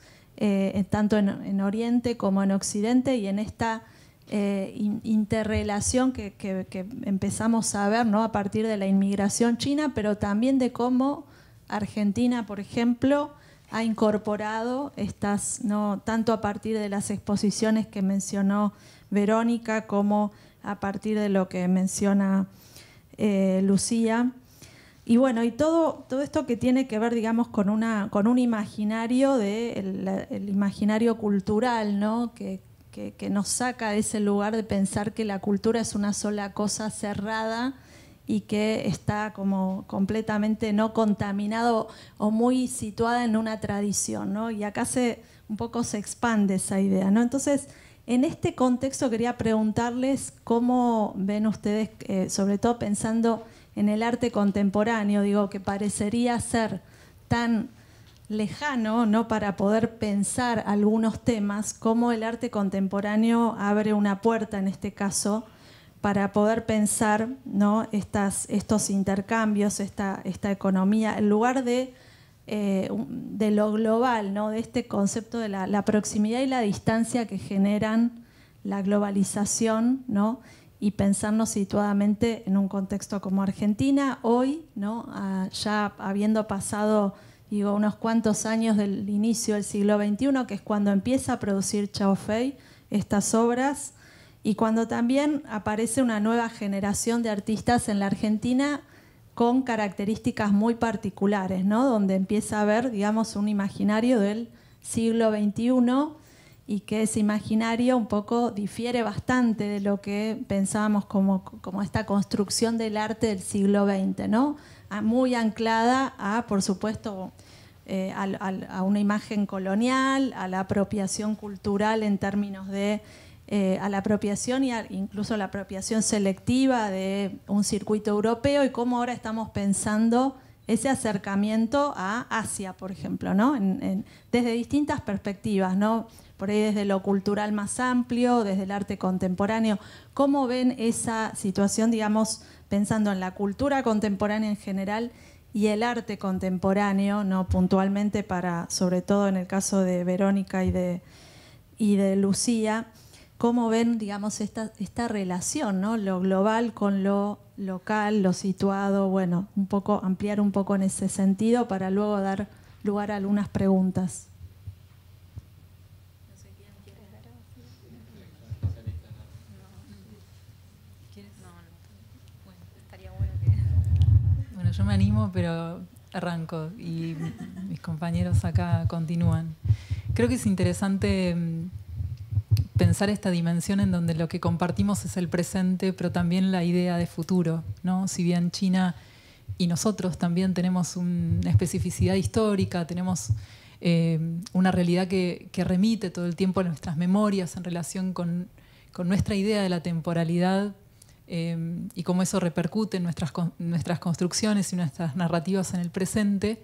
tanto en Oriente como en Occidente, y en esta interrelación que empezamos a ver, ¿no?, a partir de la inmigración china, pero también de cómo Argentina, por ejemplo, ha incorporado estas, ¿no?, tanto a partir de las exposiciones que mencionó Verónica, como a partir de lo que menciona Lucía. Y bueno, y todo esto que tiene que ver, digamos, con un imaginario, el imaginario cultural, ¿no?, que que nos saca de ese lugar de pensar que la cultura es una sola cosa cerrada y que está como completamente no contaminado o muy situada en una tradición, ¿no? Y acá un poco se expande esa idea, ¿no? Entonces, en este contexto quería preguntarles cómo ven ustedes, sobre todo pensando en el arte contemporáneo, digo, que parecería ser tan lejano, ¿no?, para poder pensar algunos temas, cómo el arte contemporáneo abre una puerta, en este caso, para poder pensar, ¿no?, estos intercambios, esta economía, en lugar de lo global, ¿no?, de este concepto de la proximidad y la distancia que generan la globalización, ¿no?, y pensarnos situadamente en un contexto como Argentina, hoy, ¿no?, ya habiendo pasado, digo, unos cuantos años del inicio del siglo XXI, que es cuando empieza a producir Chao Fei estas obras, y cuando también aparece una nueva generación de artistas en la Argentina con características muy particulares, ¿no?, donde empieza a haber, digamos, un imaginario del siglo XXI y que ese imaginario un poco difiere bastante de lo que pensábamos como esta construcción del arte del siglo XX, ¿no?, muy anclada a, por supuesto, a una imagen colonial, a la apropiación cultural en términos de a la apropiación y incluso a la apropiación selectiva de un circuito europeo, y cómo ahora estamos pensando ese acercamiento a Asia, por ejemplo, ¿no?, desde distintas perspectivas, ¿no?, por ahí desde lo cultural más amplio, desde el arte contemporáneo. ¿Cómo ven esa situación, digamos, pensando en la cultura contemporánea en general y el arte contemporáneo, ¿no?, puntualmente para, sobre todo en el caso de Verónica y de Lucía? ¿Cómo ven, digamos, esta relación, ¿no?, lo global con lo local, lo situado? Bueno, ampliar un poco en ese sentido para luego dar lugar a algunas preguntas. No sé quién quiere ver. Bueno, estaría bueno que... Bueno, yo me animo, pero arranco y mis compañeros acá continúan. Creo que es interesante pensar esta dimensión en donde lo que compartimos es el presente, pero también la idea de futuro, ¿no? Si bien China y nosotros también tenemos una especificidad histórica, tenemos una realidad que remite todo el tiempo a nuestras memorias en relación con nuestra idea de la temporalidad y cómo eso repercute en nuestras construcciones y nuestras narrativas en el presente.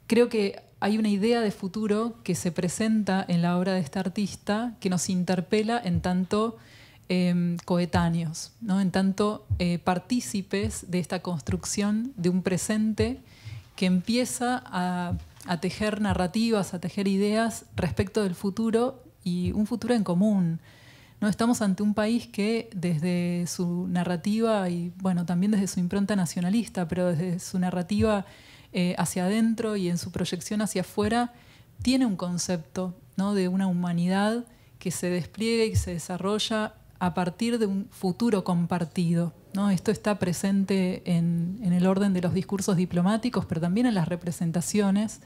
Creo que hay una idea de futuro que se presenta en la obra de esta artista que nos interpela en tanto coetáneos, ¿no?, en tanto partícipes de esta construcción de un presente que empieza a tejer narrativas, a tejer ideas respecto del futuro y un futuro en común, ¿no? Estamos ante un país que desde su narrativa y bueno, también desde su impronta nacionalista, pero desde su narrativa hacia adentro y en su proyección hacia afuera, tiene un concepto, ¿no?, de una humanidad que se despliega y que se desarrolla a partir de un futuro compartido, ¿no? Esto está presente en el orden de los discursos diplomáticos, pero también en las representaciones.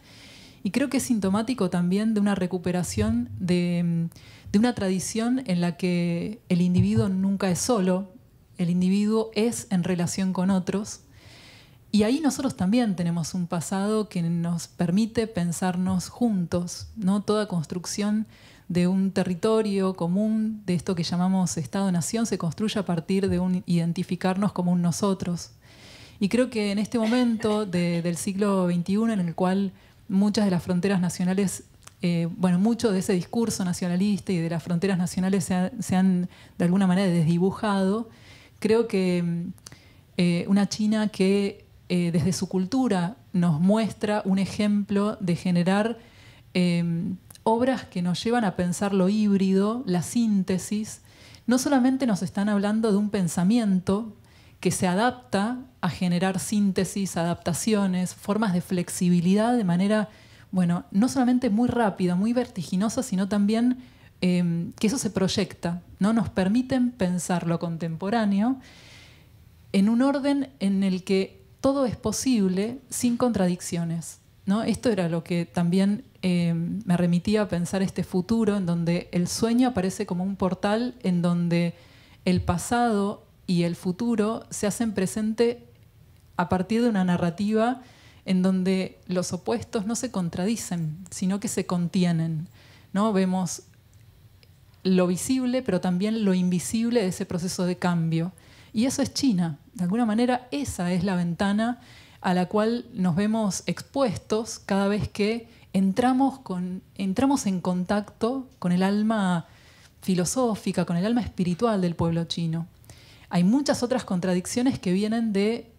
Y creo que es sintomático también de una recuperación de una tradición en la que el individuo nunca es solo, el individuo es en relación con otros. Y ahí nosotros también tenemos un pasado que nos permite pensarnos juntos, ¿no? Toda construcción de un territorio común, de esto que llamamos Estado-Nación, se construye a partir de un identificarnos como un nosotros. Y creo que en este momento del siglo XXI, en el cual muchas de las fronteras nacionales, mucho de ese discurso nacionalista y de las fronteras nacionales se han de alguna manera desdibujado, creo que una China que desde su cultura nos muestra un ejemplo de generar obras que nos llevan a pensar lo híbrido, la síntesis. No solamente nos están hablando de un pensamiento que se adapta a generar síntesis, adaptaciones, formas de flexibilidad de manera, bueno, no solamente muy rápida, muy vertiginosa, sino también que eso se proyecta, ¿no? Nos permiten pensar lo contemporáneo en un orden en el que todo es posible sin contradicciones, ¿no? Esto era lo que también me remitía a pensar este futuro, en donde el sueño aparece como un portal en donde el pasado y el futuro se hacen presente a partir de una narrativa en donde los opuestos no se contradicen, sino que se contienen, ¿no? Vemos lo visible, pero también lo invisible de ese proceso de cambio. Y eso es China. De alguna manera, esa es la ventana a la cual nos vemos expuestos cada vez que entramos en contacto con el alma filosófica, con el alma espiritual del pueblo chino. Hay muchas otras contradicciones que vienen de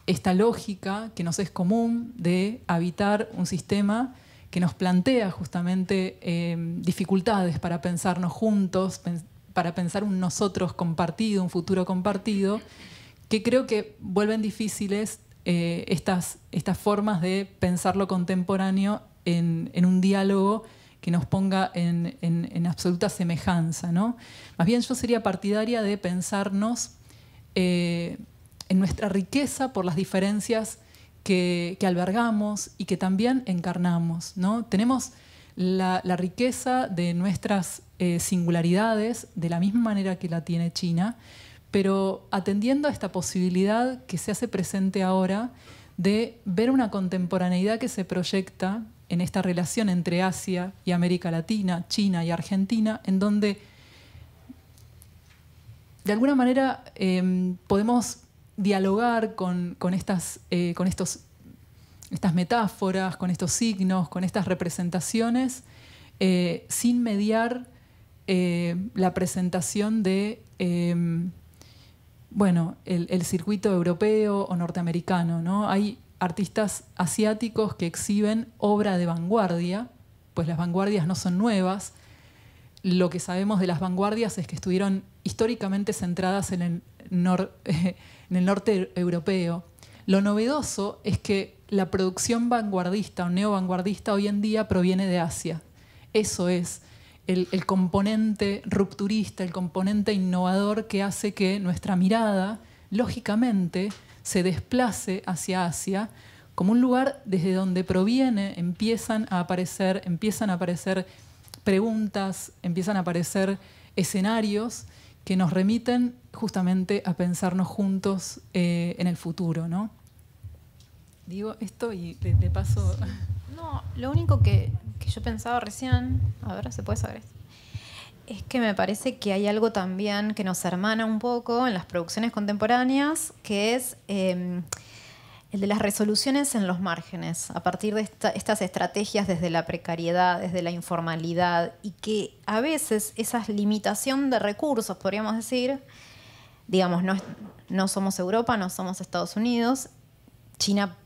esta lógica que nos es común de habitar un sistema que nos plantea justamente dificultades para pensarnos juntos, para pensar un nosotros compartido, un futuro compartido, que creo que vuelven difíciles estas formas de pensar lo contemporáneo en un diálogo que nos ponga en absoluta semejanza, ¿no? Más bien yo sería partidaria de pensarnos en nuestra riqueza por las diferencias que albergamos y que también encarnamos, ¿no? Tenemos la riqueza de nuestras singularidades de la misma manera que la tiene China, pero atendiendo a esta posibilidad que se hace presente ahora de ver una contemporaneidad que se proyecta en esta relación entre Asia y América Latina, China y Argentina, en donde de alguna manera podemos dialogar con estas metáforas, con estos signos, con estas representaciones, sin mediar la presentación de el circuito europeo o norteamericano, ¿no? Hay artistas asiáticos que exhiben obra de vanguardia, pues las vanguardias no son nuevas. Lo que sabemos de las vanguardias es que estuvieron históricamente centradas en el norte europeo. Lo novedoso es que la producción vanguardista o neovanguardista hoy en día proviene de Asia. Eso es el componente rupturista, el componente innovador que hace que nuestra mirada, lógicamente, se desplace hacia Asia como un lugar desde donde proviene, empiezan a aparecer preguntas, empiezan a aparecer escenarios que nos remiten justamente a pensarnos juntos en el futuro, ¿no? Digo esto y de paso... No, lo único que yo pensaba recién, a ver, ¿se puede saber esto? Es que me parece que hay algo también que nos hermana un poco en las producciones contemporáneas, que es el de las resoluciones en los márgenes, a partir de estas estrategias desde la precariedad, desde la informalidad, y que a veces esa limitación de recursos, podríamos decir, digamos, no somos Europa, no somos Estados Unidos. China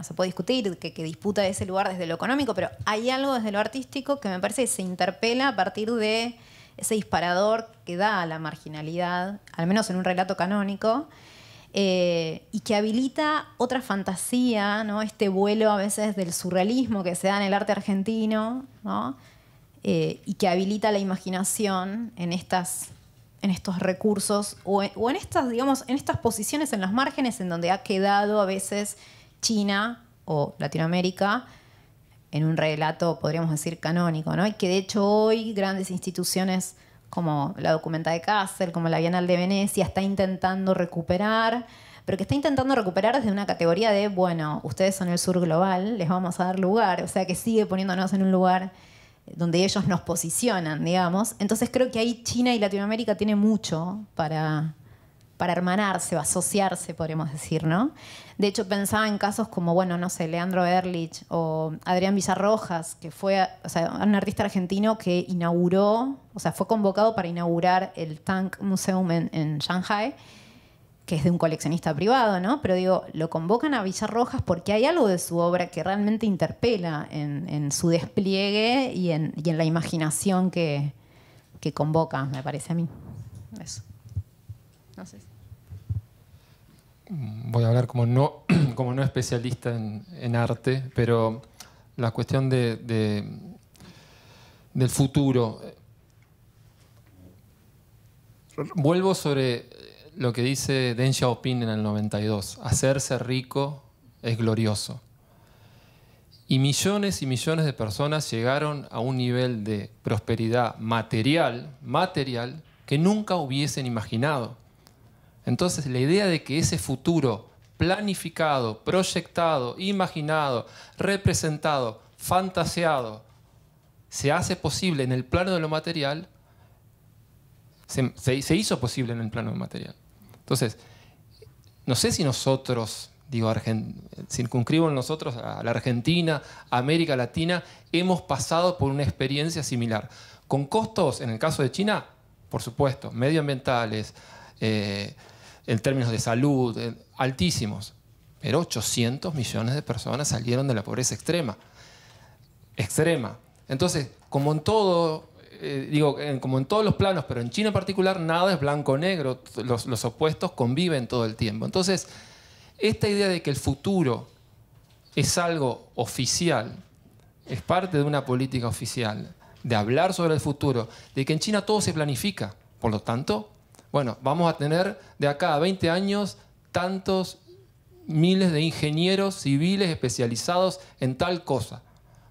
se puede discutir que disputa ese lugar desde lo económico, pero hay algo desde lo artístico que me parece que se interpela a partir de ese disparador que da a la marginalidad, al menos en un relato canónico, y que habilita otra fantasía, ¿no? Este vuelo a veces del surrealismo que se da en el arte argentino, ¿no? Y que habilita la imaginación en estos recursos o en estas, digamos, en estas posiciones en los márgenes en donde ha quedado a veces China o Latinoamérica en un relato, podríamos decir, canónico, ¿no? Y que de hecho hoy grandes instituciones como la Documenta de Kassel, como la Bienal de Venecia, está intentando recuperar, pero que está intentando recuperar desde una categoría de, bueno, ustedes son el sur global, les vamos a dar lugar, o sea que sigue poniéndonos en un lugar donde ellos nos posicionan, digamos. Entonces creo que ahí China y Latinoamérica tienen mucho para hermanarse o asociarse, podríamos decir, ¿no? De hecho, pensaba en casos como, bueno, no sé, Leandro Ehrlich o Adrián Villarrojas, que fue, o sea, un artista argentino que inauguró, o sea, fue convocado para inaugurar el Tank Museum en Shanghai, que es de un coleccionista privado, ¿no? Pero digo, lo convocan a Villarrojas porque hay algo de su obra que realmente interpela en su despliegue y en la imaginación que convoca, me parece a mí. Eso. No sé. Voy a hablar como no especialista en arte, pero la cuestión del futuro. Vuelvo sobre lo que dice Deng Xiaoping en el 92. Hacerse rico es glorioso. y millones de personas llegaron a un nivel de prosperidad material que nunca hubiesen imaginado. Entonces, la idea de que ese futuro planificado, proyectado, imaginado, representado, fantaseado, se hace posible en el plano de lo material, se hizo posible en el plano material. Entonces, no sé si nosotros, circunscribo en nosotros a la Argentina, a América Latina, hemos pasado por una experiencia similar. Con costos, en el caso de China, por supuesto, medioambientales, en términos de salud, altísimos. Pero 800 millones de personas salieron de la pobreza extrema. Entonces, como en todo, como en todos los planos, pero en China en particular, nada es blanco o negro. Los opuestos conviven todo el tiempo. Entonces, esta idea de que el futuro es algo oficial, es parte de una política oficial, de hablar sobre el futuro, de que en China todo se planifica. Por lo tanto, bueno, vamos a tener de acá a 20 años tantos miles de ingenieros civiles especializados en tal cosa.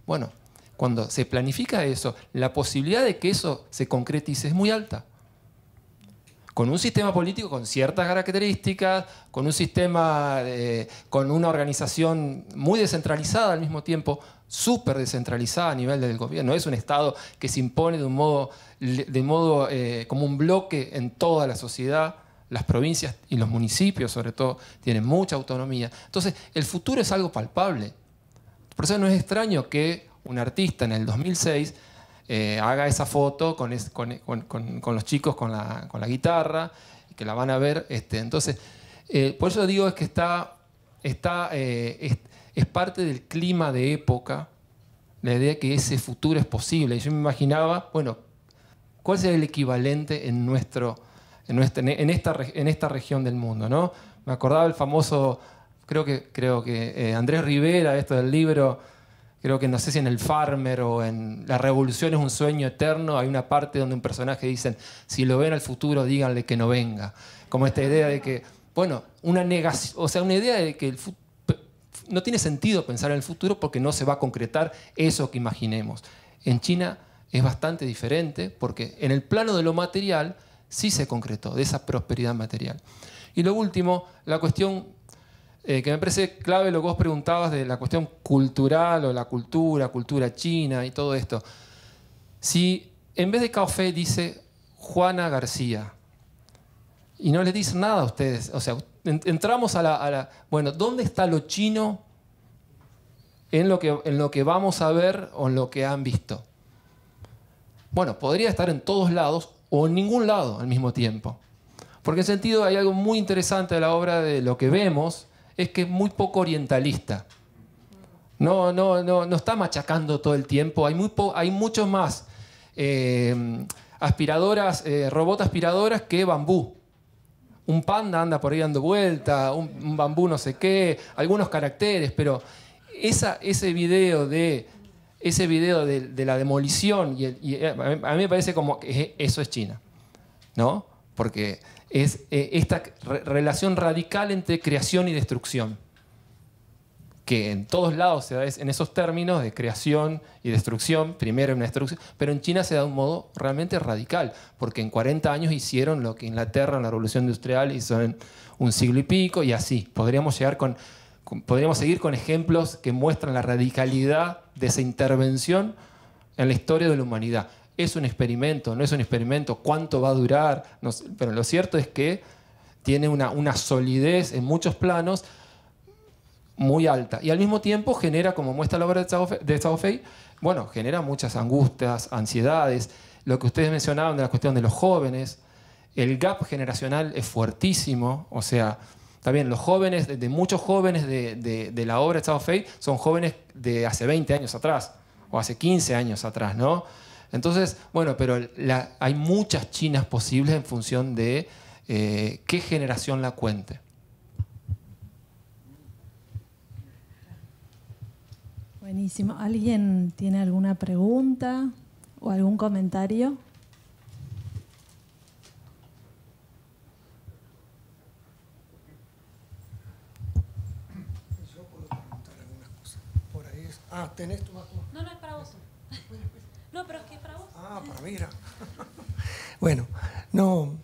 Bueno, cuando se planifica eso, la posibilidad de que eso se concretice es muy alta. Con un sistema político con ciertas características, con un sistema, con una organización muy descentralizada al mismo tiempo, súper descentralizada a nivel del gobierno. No es un Estado que se impone de un modo como un bloque en toda la sociedad. Las provincias y los municipios, sobre todo, tienen mucha autonomía. Entonces, el futuro es algo palpable. Por eso no es extraño que un artista en el 2006 haga esa foto con los chicos con la guitarra, que la van a ver. Entonces, por eso digo es que es parte del clima de época, la idea de que ese futuro es posible. Y yo me imaginaba, bueno, ¿cuál sería el equivalente en esta región del mundo, ¿no? Me acordaba el famoso, creo que Andrés Rivera, esto del libro, creo que no sé si en El Farmer o en La Revolución es un sueño eterno, hay una parte donde un personaje dice, si lo ven al futuro, díganle que no venga. Como esta idea de que, bueno, una negación, o sea, una idea de que no tiene sentido pensar en el futuro porque no se va a concretar eso que imaginemos. En China es bastante diferente porque en el plano de lo material sí se concretó, de esa prosperidad material. Y lo último, la cuestión que me parece clave, lo que vos preguntabas de la cuestión cultural o la cultura china y todo esto. Si en vez de Cao Fei dice Juana García y no les dice nada a ustedes, o sea, entramos bueno, ¿dónde está lo chino en lo que vamos a ver o en lo que han visto? Bueno, podría estar en todos lados o en ningún lado al mismo tiempo. Porque en sentido hay algo muy interesante de la obra de lo que vemos, es que es muy poco orientalista. No está machacando todo el tiempo. Hay muchos más robot aspiradoras que bambú. Un panda anda por ahí dando vuelta, un bambú no sé qué, algunos caracteres, pero ese video de la demolición, a mí me parece como que eso es China, ¿no? Porque es esta relación radical entre creación y destrucción, que en todos lados se da en esos términos de creación y destrucción, primero una destrucción, pero en China se da de un modo realmente radical, porque en 40 años hicieron lo que Inglaterra en la Revolución Industrial hizo en un siglo y pico, y así. Podríamos seguir con ejemplos que muestran la radicalidad de esa intervención en la historia de la humanidad. ¿Es un experimento? ¿No es un experimento? ¿Cuánto va a durar? No sé, pero lo cierto es que tiene una solidez en muchos planos muy alta. Y al mismo tiempo genera, como muestra la obra de Cao Fei, bueno, genera muchas angustias, ansiedades. Lo que ustedes mencionaban de la cuestión de los jóvenes, el gap generacional es fuertísimo. O sea, también los jóvenes, muchos jóvenes de la obra de Cao Fei son jóvenes de hace 20 años atrás o hace 15 años atrás, ¿no? Entonces, bueno, pero hay muchas Chinas posibles en función de qué generación la cuente. Buenísimo. ¿Alguien tiene alguna pregunta o algún comentario? Yo puedo preguntar algunas cosas. Por ahí Ah, tenés tu vacuno. No, es para vos. No, pero es que es para vos. Ah, para mí era. Bueno, no.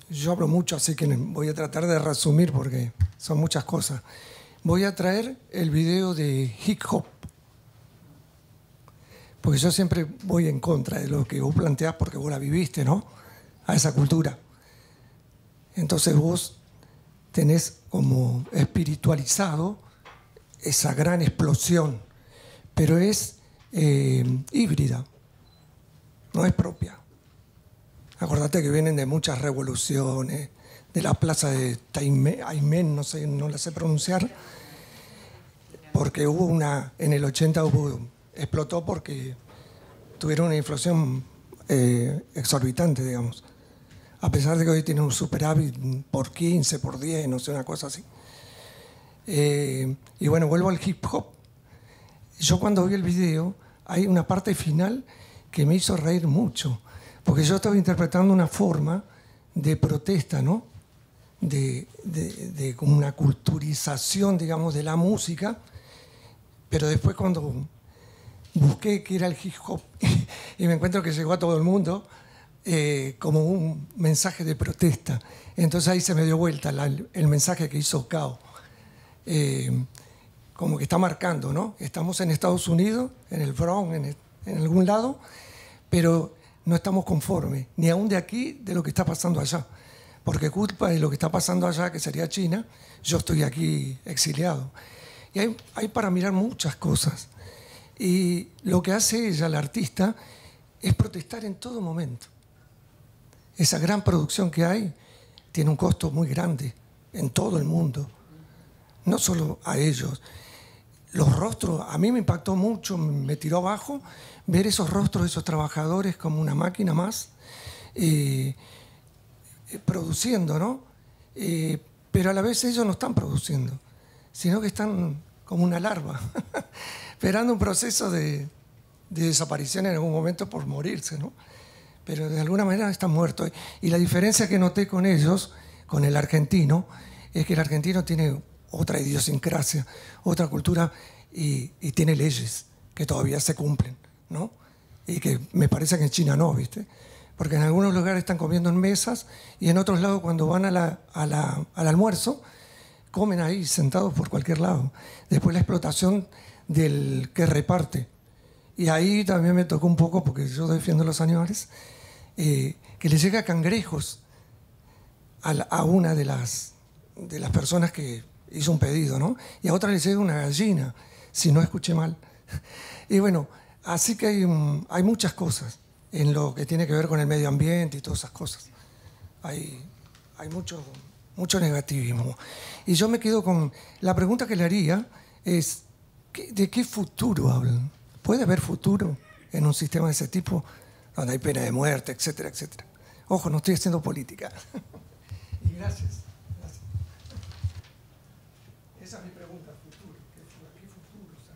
Yo hablo mucho, así que voy a tratar de resumir porque son muchas cosas. Voy a traer el video de hip hop. Porque yo siempre voy en contra de lo que vos planteás porque vos la viviste, ¿no? A esa cultura. Entonces vos tenés como espiritualizado esa gran explosión, pero es híbrida, no es propia. Acordate que vienen de muchas revoluciones, de la plaza de Tiananmen, no sé, no la sé pronunciar, porque hubo en el 80 explotó porque tuvieron una inflación exorbitante, digamos. A pesar de que hoy tiene un superávit por 15, por 10, no sé, una cosa así. Y bueno, vuelvo al hip hop. Yo cuando vi el video, hay una parte final que me hizo reír mucho, porque yo estaba interpretando una forma de protesta, ¿no? De como una culturización, digamos, de la música, pero después cuando busqué qué era el hip hop y me encuentro que llegó a todo el mundo como un mensaje de protesta. Entonces ahí se me dio vuelta el mensaje que hizo Cao. Como que está marcando, ¿no? Estamos en Estados Unidos, en el Bronx, en algún lado, pero no estamos conformes, ni aún de aquí, de lo que está pasando allá. Porque culpa de lo que está pasando allá, que sería China, yo estoy aquí exiliado. Y hay para mirar muchas cosas. Y lo que hace ella, la artista, es protestar en todo momento. Esa gran producción que hay tiene un costo muy grande en todo el mundo. No solo a ellos. Los rostros, a mí me impactó mucho, me tiró abajo ver esos rostros de esos trabajadores como una máquina más, produciendo, ¿no? Pero a la vez ellos no están produciendo, sino que están como una larva, esperando un proceso de desaparición en algún momento por morirse, ¿no? Pero de alguna manera están muertos. Y la diferencia que noté con ellos, con el argentino, es que el argentino tiene otra idiosincrasia, otra cultura y tiene leyes que todavía se cumplen, ¿no? Y que me parece que en China no, ¿viste? Porque en algunos lugares están comiendo en mesas y en otros lados cuando van al almuerzo comen ahí sentados por cualquier lado. Después la explotación del que reparte. Y ahí también me tocó un poco, porque yo defiendo a los animales, que le llega cangrejos a una de las personas que hizo un pedido, ¿no? Y a otra le llega una gallina, si no escuché mal. Y bueno, así que hay muchas cosas en lo que tiene que ver con el medio ambiente y todas esas cosas. Hay mucho negativismo. Y yo me quedo con... La pregunta que le haría es, ¿de qué futuro hablan? ¿Puede haber futuro en un sistema de ese tipo, donde hay pena de muerte, etcétera, etcétera? Ojo, no estoy haciendo política. Y gracias. Esa es mi pregunta, futuro. ¿A qué futuro se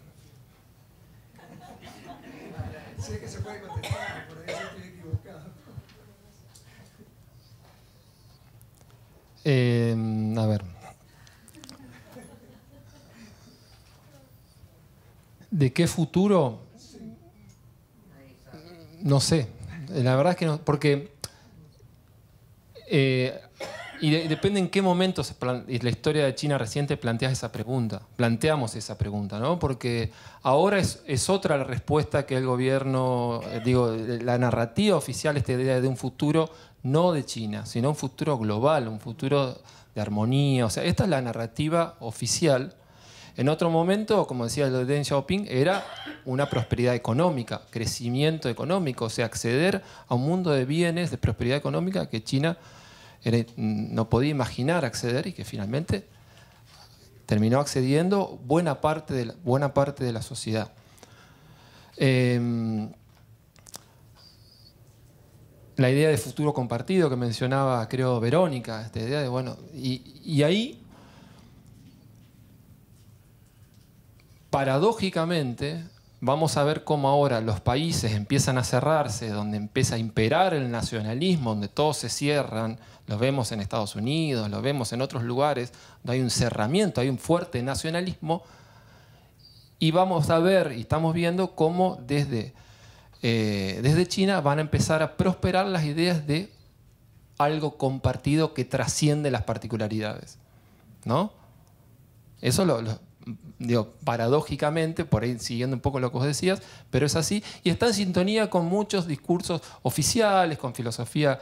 refiere? Sé que se puede contestar, pero yo estoy equivocado. A ver. ¿De qué futuro? No sé. La verdad es que no, porque depende en qué momento la historia de China reciente planteamos esa pregunta, ¿no? Porque ahora es otra la respuesta que el gobierno, la narrativa oficial, esta idea de un futuro no de China, sino un futuro global, un futuro de armonía. O sea, esta es la narrativa oficial. En otro momento, como decía el Deng Xiaoping, era una prosperidad económica, crecimiento económico, o sea, acceder a un mundo de bienes, de prosperidad económica que China no podía imaginar acceder y que finalmente terminó accediendo buena parte de la sociedad. La idea de futuro compartido que mencionaba, creo, Verónica, esta idea de, bueno, y ahí, paradójicamente, vamos a ver cómo ahora los países empiezan a cerrarse, donde empieza a imperar el nacionalismo, donde todos se cierran. Lo vemos en Estados Unidos, lo vemos en otros lugares, donde hay un cerramiento, hay un fuerte nacionalismo. Y vamos a ver, y estamos viendo cómo desde China van a empezar a prosperar las ideas de algo compartido que trasciende las particularidades, ¿no? Eso digo, paradójicamente, por ahí siguiendo un poco lo que vos decías, pero es así, y está en sintonía con muchos discursos oficiales, con filosofía,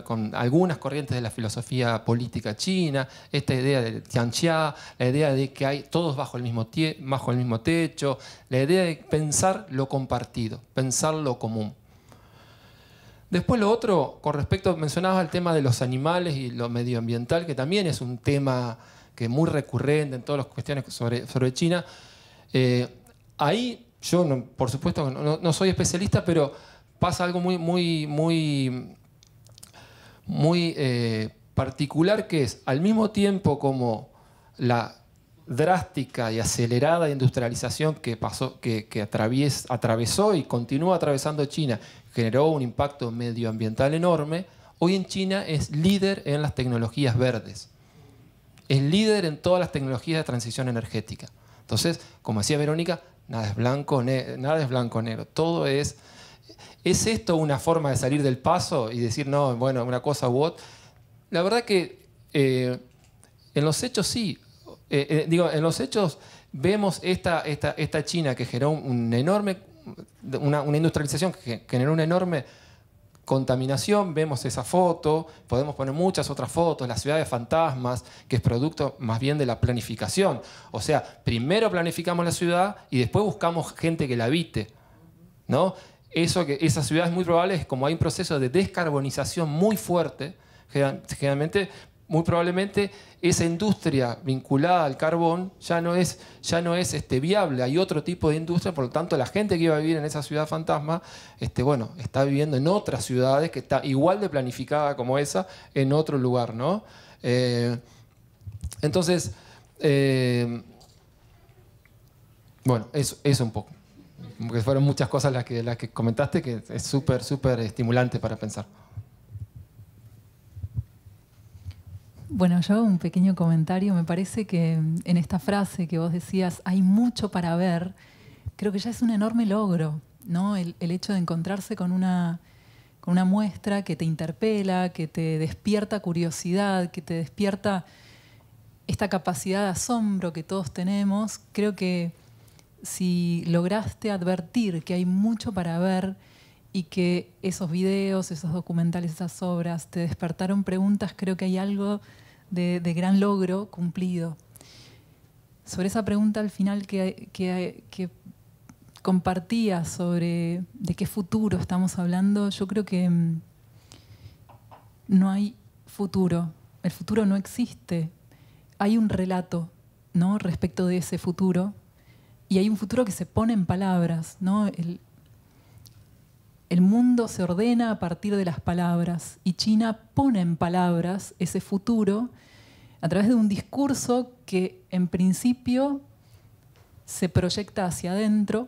con algunas corrientes de la filosofía política china, esta idea del Tianxia, la idea de que hay todos bajo el mismo techo, la idea de pensar lo compartido, pensar lo común. Después lo otro, con respecto, mencionabas el tema de los animales y lo medioambiental, que también es un tema que es muy recurrente en todas las cuestiones sobre China. Ahí yo, por supuesto, no soy especialista, pero pasa algo muy particular, que es, al mismo tiempo como la drástica y acelerada industrialización que atravesó y continúa atravesando China, generó un impacto medioambiental enorme, hoy en China es líder en las tecnologías verdes. Es líder en todas las tecnologías de transición energética. Entonces, como decía Verónica, nada es blanco, negro. Todo ¿es esto una forma de salir del paso y decir, no, bueno, una cosa u otra? La verdad que en los hechos sí. En los hechos vemos esta China que generó una industrialización que generó una enorme contaminación. Vemos esa foto, podemos poner muchas otras fotos, las ciudades fantasmas, que es producto más bien de la planificación. O sea, primero planificamos la ciudad y después buscamos gente que la habite, ¿no? Esa ciudad es muy probable, es como hay un proceso de descarbonización muy fuerte, generalmente, muy probablemente esa industria vinculada al carbón ya no es viable. Hay otro tipo de industria, por lo tanto la gente que iba a vivir en esa ciudad fantasma está viviendo en otras ciudades que está igual de planificada como esa en otro lugar, ¿no? Entonces, bueno, eso un poco. Porque fueron muchas cosas las que comentaste, que es súper estimulante para pensar. Bueno, yo hago un pequeño comentario. Me parece que en esta frase que vos decías, hay mucho para ver, creo que ya es un enorme logro, ¿no? El hecho de encontrarse con una muestra que te interpela, que te despierta curiosidad, que te despierta esta capacidad de asombro que todos tenemos. Creo que si lograste advertir que hay mucho para ver y que esos videos, esos documentales, esas obras te despertaron preguntas, creo que hay algo de gran logro cumplido. Sobre esa pregunta al final que compartía sobre de qué futuro estamos hablando, yo creo que no hay futuro. El futuro no existe. Hay un relato, ¿no?, respecto de ese futuro, y hay un futuro que se pone en palabras, ¿no? El mundo se ordena a partir de las palabras, y China pone en palabras ese futuro a través de un discurso que en principio se proyecta hacia adentro,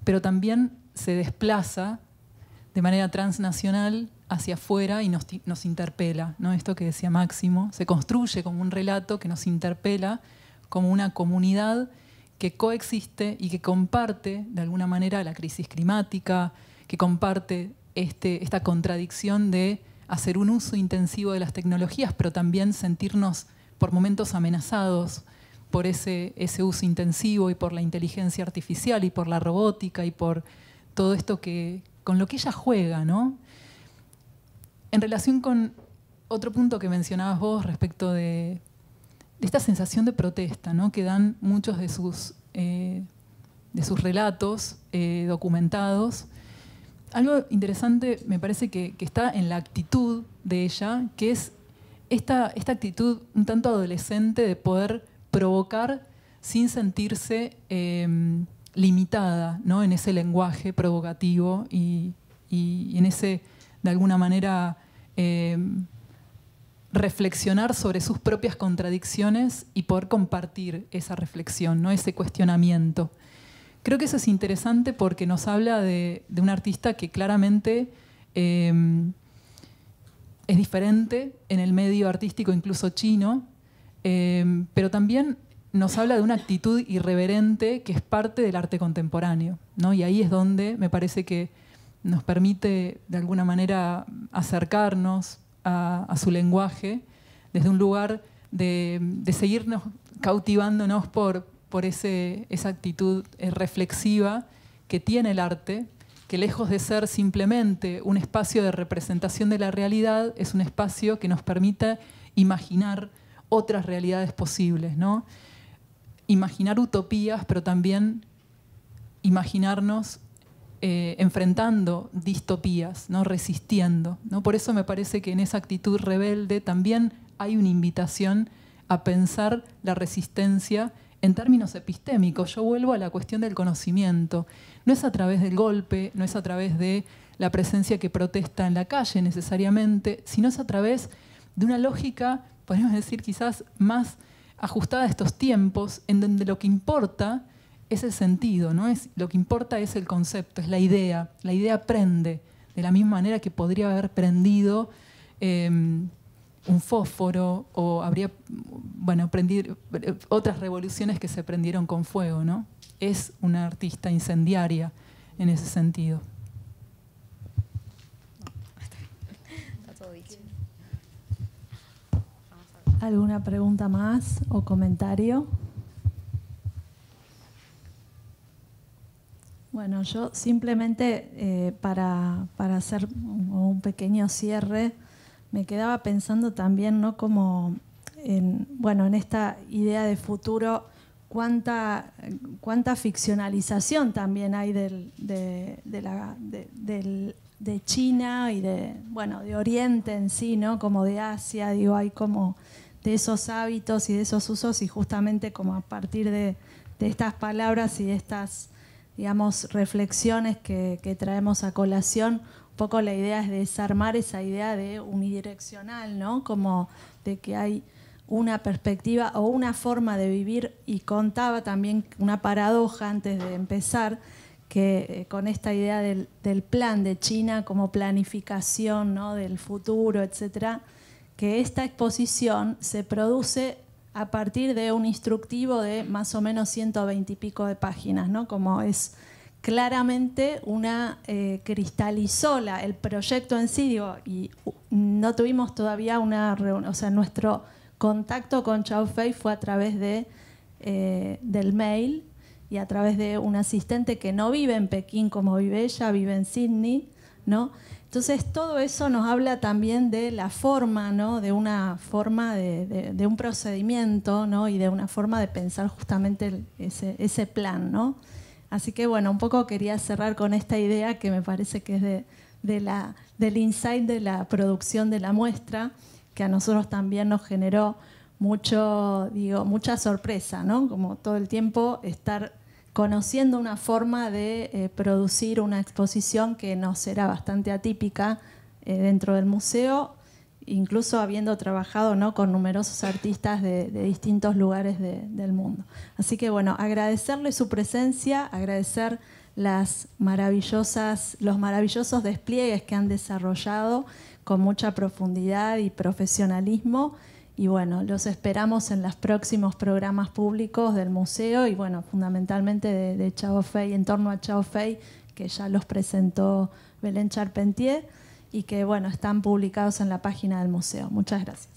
pero también se desplaza de manera transnacional hacia afuera y nos interpela, ¿no? Esto que decía Máximo, se construye como un relato que nos interpela como una comunidad que coexiste y que comparte de alguna manera la crisis climática, que comparte esta contradicción de hacer un uso intensivo de las tecnologías, pero también sentirnos por momentos amenazados por ese uso intensivo y por la inteligencia artificial y por la robótica y por todo esto con lo que ella juega, ¿no? En relación con otro punto que mencionabas vos respecto de esta sensación de protesta, ¿no?, que dan muchos de sus relatos documentados. Algo interesante me parece que está en la actitud de ella, que es esta actitud un tanto adolescente de poder provocar sin sentirse limitada, ¿no?, en ese lenguaje provocativo y en ese, de alguna manera, reflexionar sobre sus propias contradicciones y poder compartir esa reflexión, ¿no?, ese cuestionamiento. Creo que eso es interesante porque nos habla de un artista que claramente es diferente en el medio artístico, incluso chino, pero también nos habla de una actitud irreverente que es parte del arte contemporáneo, ¿no? Y ahí es donde me parece que nos permite de alguna manera acercarnos a su lenguaje desde un lugar de seguirnos cautivándonos por esa actitud reflexiva que tiene el arte, que lejos de ser simplemente un espacio de representación de la realidad, es un espacio que nos permite imaginar otras realidades posibles, ¿no? Imaginar utopías, pero también imaginarnos enfrentando distopías, ¿no? Resistiendo, ¿no? Por eso me parece que en esa actitud rebelde también hay una invitación a pensar la resistencia en términos epistémicos. Yo vuelvo a la cuestión del conocimiento. No es a través del golpe, no es a través de la presencia que protesta en la calle necesariamente, sino es a través de una lógica, podríamos decir, quizás más ajustada a estos tiempos, en donde lo que importa es el sentido, ¿no? Lo que importa es el concepto, es la idea. La idea prende, de la misma manera que podría haber prendido un fósforo o habría, bueno, otras revoluciones que se prendieron con fuego, ¿no? Es una artista incendiaria en ese sentido. ¿Alguna pregunta más o comentario? Bueno, yo simplemente para hacer un pequeño cierre, me quedaba pensando también, ¿no? Como en esta idea de futuro, cuánta ficcionalización también hay de China y de Oriente en sí, ¿no? Como de Asia, digo, hay como de esos hábitos y de esos usos, y justamente como a partir de estas palabras y de estas, digamos, reflexiones que traemos a colación, un poco la idea es desarmar esa idea de unidireccional, ¿no? Como de que hay una perspectiva o una forma de vivir, y contaba también una paradoja antes de empezar, que con esta idea del plan de China como planificación, ¿no? Del futuro, etcétera, que esta exposición se produce a partir de un instructivo de más o menos 120 y pico de páginas, ¿no? Como es claramente cristalizó el proyecto en sí, digo, y no tuvimos todavía una reunión, o sea, nuestro contacto con Chao Fei fue a través del mail y a través de un asistente que no vive en Pekín como vive ella, vive en Sydney, ¿no? Entonces todo eso nos habla también de la forma, ¿no? De una forma de un procedimiento, ¿no? Y de una forma de pensar justamente ese plan, ¿no? Así que bueno, un poco quería cerrar con esta idea que me parece que es del insight de la producción de la muestra, que a nosotros también nos generó mucha sorpresa, ¿no? Como todo el tiempo estar conociendo una forma de producir una exposición que nos era bastante atípica dentro del museo, incluso habiendo trabajado, ¿no? Con numerosos artistas de distintos lugares del mundo. Así que bueno, agradecerle su presencia, agradecer los maravillosos despliegues que han desarrollado con mucha profundidad y profesionalismo. Y bueno, los esperamos en los próximos programas públicos del museo y bueno, fundamentalmente de Chao Fei, en torno a Chao Fei, que ya los presentó Belén Charpentier y que bueno, están publicados en la página del museo. Muchas gracias.